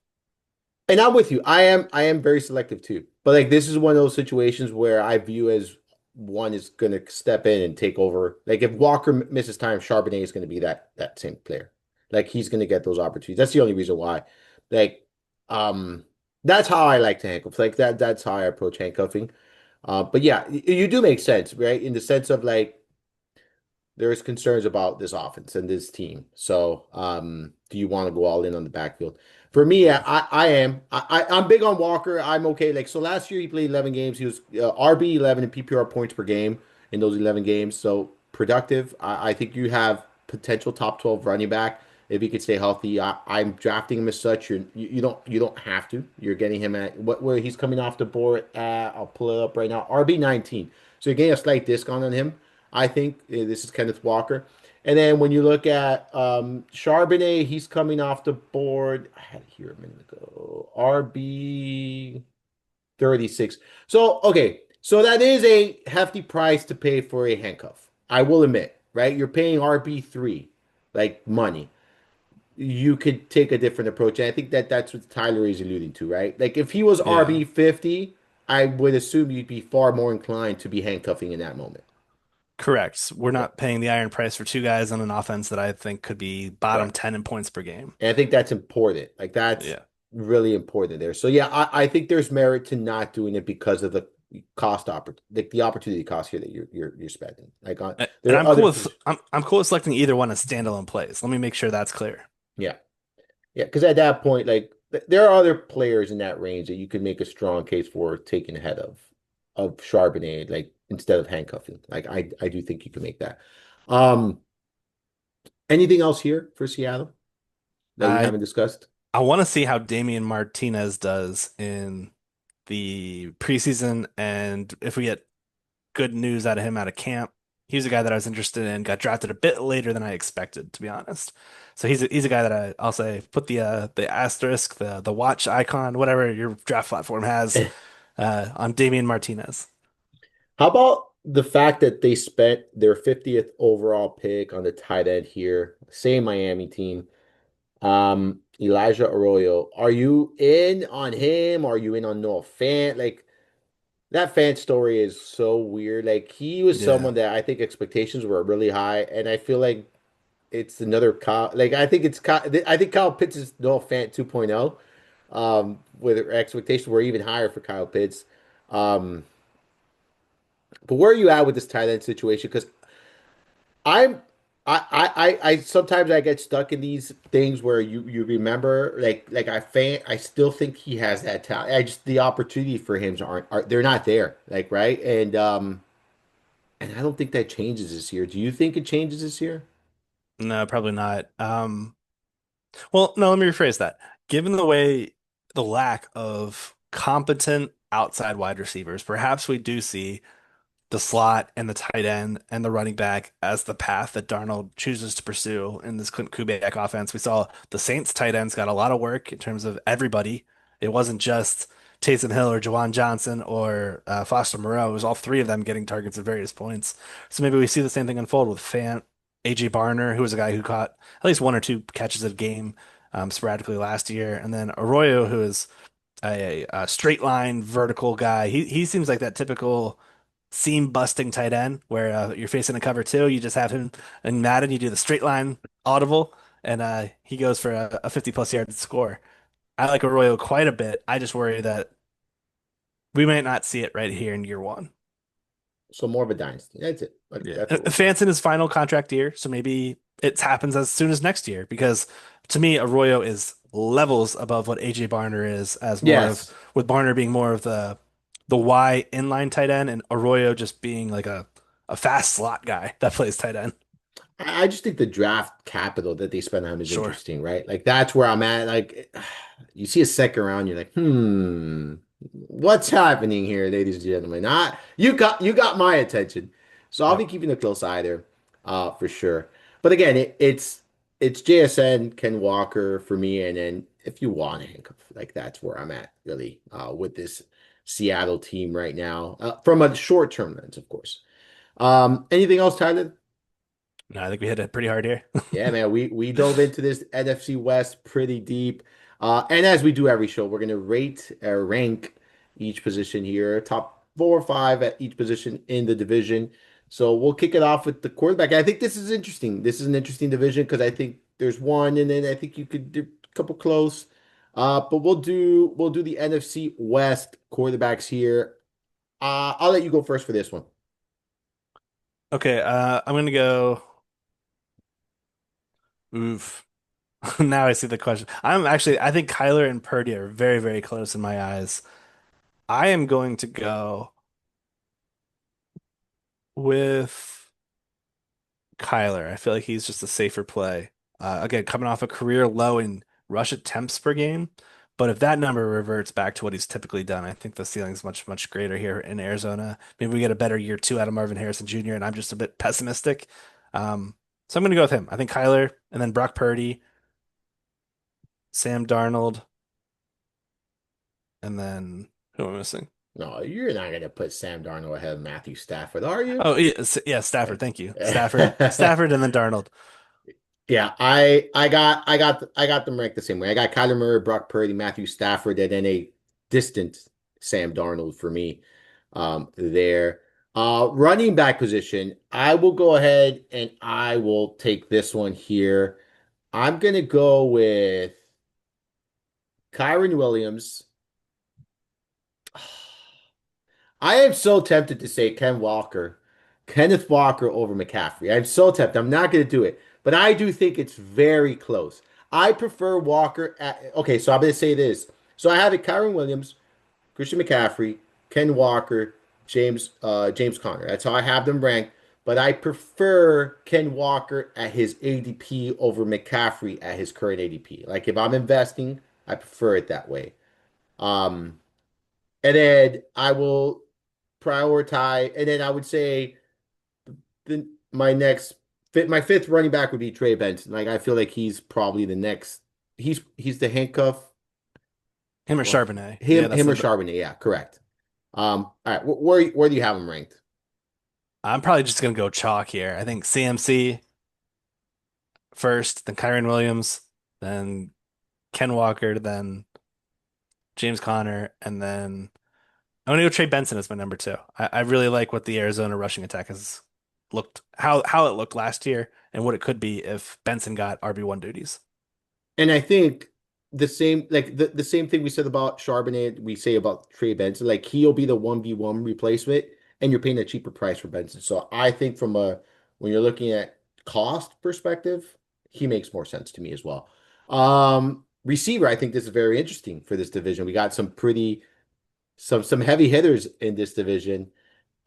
And I'm with you. I am very selective too. But like this is one of those situations where I view as one is going to step in and take over. Like if Walker misses time, Charbonnet is going to be that same player. Like he's going to get those opportunities. That's the only reason why. Like um that's how I like to handcuff. Like that's how I approach handcuffing. But yeah, you do make sense, right? In the sense of like there's concerns about this offense and this team. So, do you want to go all in on the backfield? For me, I am. I'm big on Walker. I'm okay. Like so, last year he played 11 games. He was RB 11 in PPR points per game in those 11 games. So productive. I think you have potential top 12 running back if he could stay healthy. I'm drafting him as such. You don't have to. You're getting him at what where he's coming off the board at. I'll pull it up right now. RB 19. So you're getting a slight discount on him. I think this is Kenneth Walker. And then when you look at Charbonnet, he's coming off the board. I had it here a minute ago. RB 36. So, okay. So that is a hefty price to pay for a handcuff. I will admit, right? You're paying RB3 like money. You could take a different approach. And I think that's what Tyler is alluding to, right? Like if he was Yeah. RB50, I would assume you'd be far more inclined to be handcuffing in that moment. Correct. We're Yeah. not paying the iron price for two guys on an offense that I think could be bottom Correct. 10 in points per game. And I think that's important. Like that's Yeah. really important there. So yeah, I think there's merit to not doing it because of the cost like the opportunity cost here that you're spending. Like on And there are other I'm cool with selecting either one as standalone plays. Let me make sure that's clear. yeah. Yeah, because at that point, like there are other players in that range that you could make a strong case for taking ahead of Charbonnet, like instead of handcuffing. Like I do think you can make that. Um, anything else here for Seattle that we I haven't discussed? I want to see how Damian Martinez does in the preseason and if we get good news out of him out of camp. He's a guy that I was interested in, got drafted a bit later than I expected, to be honest. So he's a guy that I'll say put the asterisk, the watch icon, whatever your draft platform has, on Damian Martinez. How about the fact that they spent their 50th overall pick on the tight end here, same Miami team, Elijah Arroyo. Are you in on him? Are you in on Noah Fant? Like that Fant story is so weird. Like he was Yeah. someone that I think expectations were really high, and I feel like it's another Kyle. Like I think Kyle Pitts is Noah Fant 2.0, with expectations were even higher for Kyle Pitts. Um, but where are you at with this tight end situation? Because I'm I sometimes I get stuck in these things where you remember like I still think he has that talent. I just the opportunity for him are they're not there. Like right. And I don't think that changes this year. Do you think it changes this year? No, probably not. Well, no, let me rephrase that. Given the lack of competent outside wide receivers, perhaps we do see the slot and the tight end and the running back as the path that Darnold chooses to pursue in this Clint Kubiak offense. We saw the Saints tight ends got a lot of work in terms of everybody. It wasn't just Taysom Hill or Jawan Johnson or Foster Moreau. It was all three of them getting targets at various points. So maybe we see the same thing unfold with Fant, AJ Barner, who was a guy who caught at least one or two catches a game sporadically last year, and then Arroyo, who is a straight line vertical guy. He seems like that typical seam busting tight end where you're facing a cover two. You just have him in Madden. You do the straight line audible, and he goes for a 50 plus yard score. I like Arroyo quite a bit. I just worry that we might not see it right here in year one. So more of a dynasty. That's it. Yeah. That's what we'll say. Fant's in his final contract year, so maybe it happens as soon as next year because to me, Arroyo is levels above what AJ Barner is as more of Yes. with Barner being more of the Y inline tight end and Arroyo just being like a fast slot guy that plays tight end. I just think the draft capital that they spend on him is Sure. interesting, right? Like that's where I'm at. Like you see a second round, you're like, what's happening here, ladies and gentlemen? You got my attention. So I'll be Yep. keeping a close eye there, for sure. But again, it's JSN, Ken Walker for me, and then if you want to handcuff, like that's where I'm at really, with this Seattle team right now, from a short-term lens, of course. Anything else, Tyler? No, I think we hit it pretty hard here. Yeah, man, we dove into this NFC West pretty deep. And as we do every show, we're gonna rate or rank each position here, top 4 or 5 at each position in the division. So we'll kick it off with the quarterback. I think this is interesting. This is an interesting division because I think there's one, and then I think you could do a couple close. But we'll do the NFC West quarterbacks here. I'll let you go first for this one. Okay, I'm gonna go. Oof. Now I see the question. I think Kyler and Purdy are very, very close in my eyes. I am going to go with Kyler. I feel like he's just a safer play. Again, coming off a career low in rush attempts per game. But if that number reverts back to what he's typically done, I think the ceiling's much, much greater here in Arizona. Maybe we get a better year two out of Marvin Harrison Jr., and I'm just a bit pessimistic. So I'm going to go with him. I think Kyler and then Brock Purdy, Sam Darnold, and then who am I missing? No, you're not gonna put Sam Darnold ahead of Matthew Stafford, are you? Oh, yeah, yeah, Stafford. Thank you. Stafford, and then Darnold. Yeah, I got them ranked the same way. I got Kyler Murray, Brock Purdy, Matthew Stafford, and then a distant Sam Darnold for me, there. Running back position, I will go ahead and I will take this one here. I'm gonna go with Kyron Williams. I am so tempted to say Kenneth Walker over McCaffrey. I'm so tempted. I'm not going to do it, but I do think it's very close. I prefer Walker okay, so I'm going to say this. So I have it Kyron Williams, Christian McCaffrey, Ken Walker, James Conner. That's how I have them ranked. But I prefer Ken Walker at his ADP over McCaffrey at his current ADP. Like if I'm investing, I prefer it that way. Um, and then I will prioritize, and then I would say my fifth running back would be Trey Benson. Like I feel like he's probably the next. He's the handcuff. Him or Well, Charbonnet. Yeah, him or Charbonnet. Yeah, correct. All right. Where do you have him ranked? I'm probably just gonna go chalk here. I think CMC first, then Kyron Williams, then Ken Walker, then James Conner, and then I'm gonna go Trey Benson as my number two. I really like what the Arizona rushing attack has looked how it looked last year and what it could be if Benson got RB1 duties. And I think the same like the same thing we said about Charbonnet, we say about Trey Benson. Like he'll be the 1v1 replacement, and you're paying a cheaper price for Benson. So I think from a when you're looking at cost perspective, he makes more sense to me as well. Receiver, I think this is very interesting for this division. We got some heavy hitters in this division.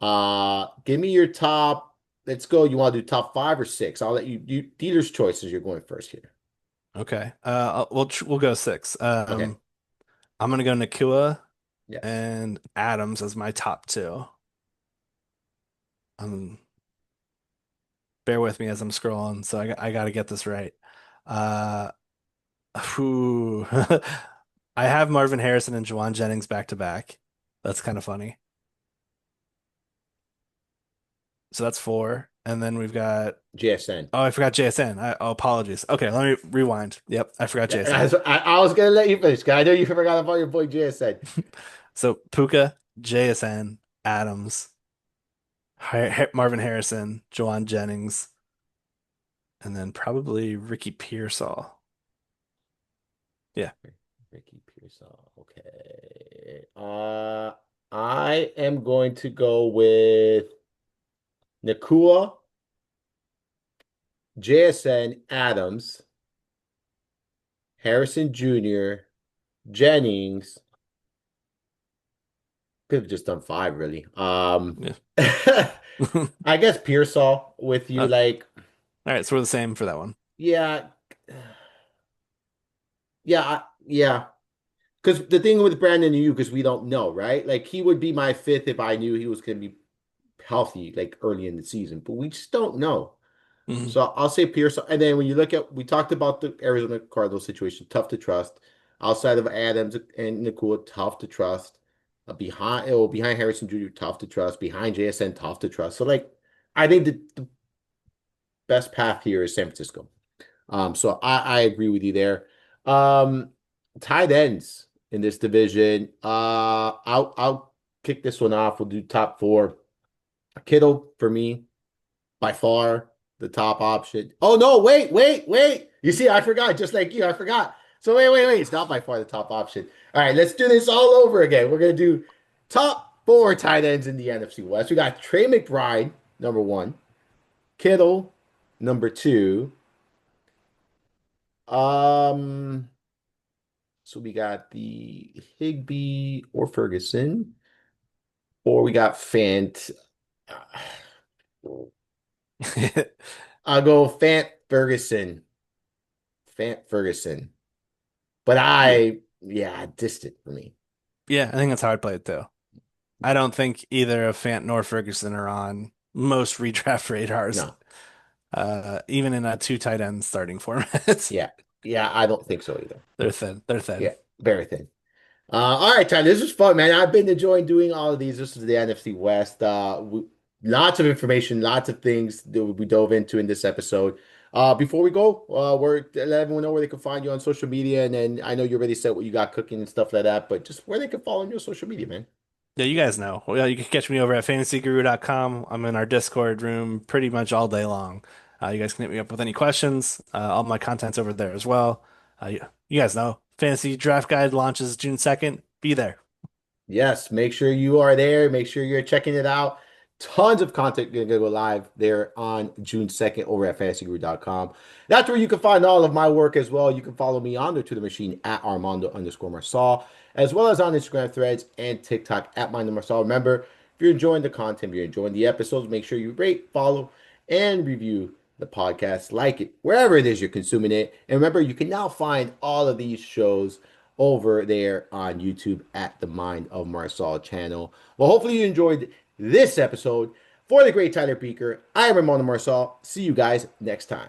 Give me your top. Let's go. You want to do top 5 or 6? I'll let you dealer's choices. You're going first here. Okay. We'll go six. Okay. I'm gonna go Nakua Yes. and Adams as my top two. Um, bear with me as I'm scrolling, so I got to get this right. Uh, whew. I have Marvin Harrison and Juwan Jennings back to back. That's kind of funny. So that's four, and then we've got. JSN. Oh, I forgot JSN. Oh, apologies. Okay, let me rewind. Yep, I forgot JSN. I was gonna let you finish, 'cause I know you forgot about your boy JSN. So Puka, JSN, Adams, Marvin Harrison, Juwan Jennings, and then probably Ricky Pearsall. Yeah. Ricky Pearsall. Okay. I am going to go with Nakua, JSN, Adams, Harrison Jr., Jennings. Could have just done five, really. Yeah. I guess Pearsall with you, All like, right, so we're the same for that one. yeah, yeah. Because the thing with Brandon and you, because we don't know, right? Like, he would be my fifth if I knew he was going to be healthy, like early in the season, but we just don't know. Mhm. So I'll say Pierce. And then when you look at, we talked about the Arizona Cardinals situation, tough to trust. Outside of Adams and Nakua, tough to trust. Behind Harrison Jr., tough to trust. Behind JSN, tough to trust. So like, I think the best path here is San Francisco. So I agree with you there. Um, Tight ends in this division. I'll kick this one off. We'll do top four. Kittle for me by far the top option. Oh no, wait. You see, I forgot, just like you, I forgot. So wait. It's not by far the top option. All right, let's do this all over again. We're gonna do top four tight ends in the NFC West. We got Trey McBride, number one, Kittle, number two. Um, so we got the Higby or Ferguson, or we got Fant. I'll go Fant Ferguson. But Yeah. yeah, distant for me. Yeah, I think that's how I'd play it too. I don't think either of Fant nor Ferguson are on most redraft radars, No. even in a two tight end starting format. Yeah. Yeah, I don't think so either. They're thin. They're thin. Yeah, very thin. All right, Tyler, this was fun, man. I've been enjoying doing all of these. This is the NFC West. Lots of information, lots of things that we dove into in this episode. Before we go, we're let everyone know where they can find you on social media, and then I know you already said what you got cooking and stuff like that, but just where they can follow you on social media, man. Yeah, you guys know. Well, you can catch me over at fantasyguru.com. I'm in our Discord room pretty much all day long. You guys can hit me up with any questions. All my content's over there as well. You guys know. Fantasy Draft Guide launches June 2nd. Be there. Yes, make sure you are there. Make sure you're checking it out. Tons of content going to go live there on June 2nd over at fantasyguru.com. That's where you can find all of my work as well. You can follow me on there to the machine at Armando_Marsal, as well as on Instagram threads and TikTok at Armando Marsal. Remember, if you're enjoying the content, if you're enjoying the episodes, make sure you rate, follow, and review the podcast. Like it wherever it is you're consuming it. And remember, you can now find all of these shows over there on YouTube at the Mind of Marsal channel. Well, hopefully you enjoyed this episode. For the great Tyler Buecher, I am Ramon Marsal. See you guys next time.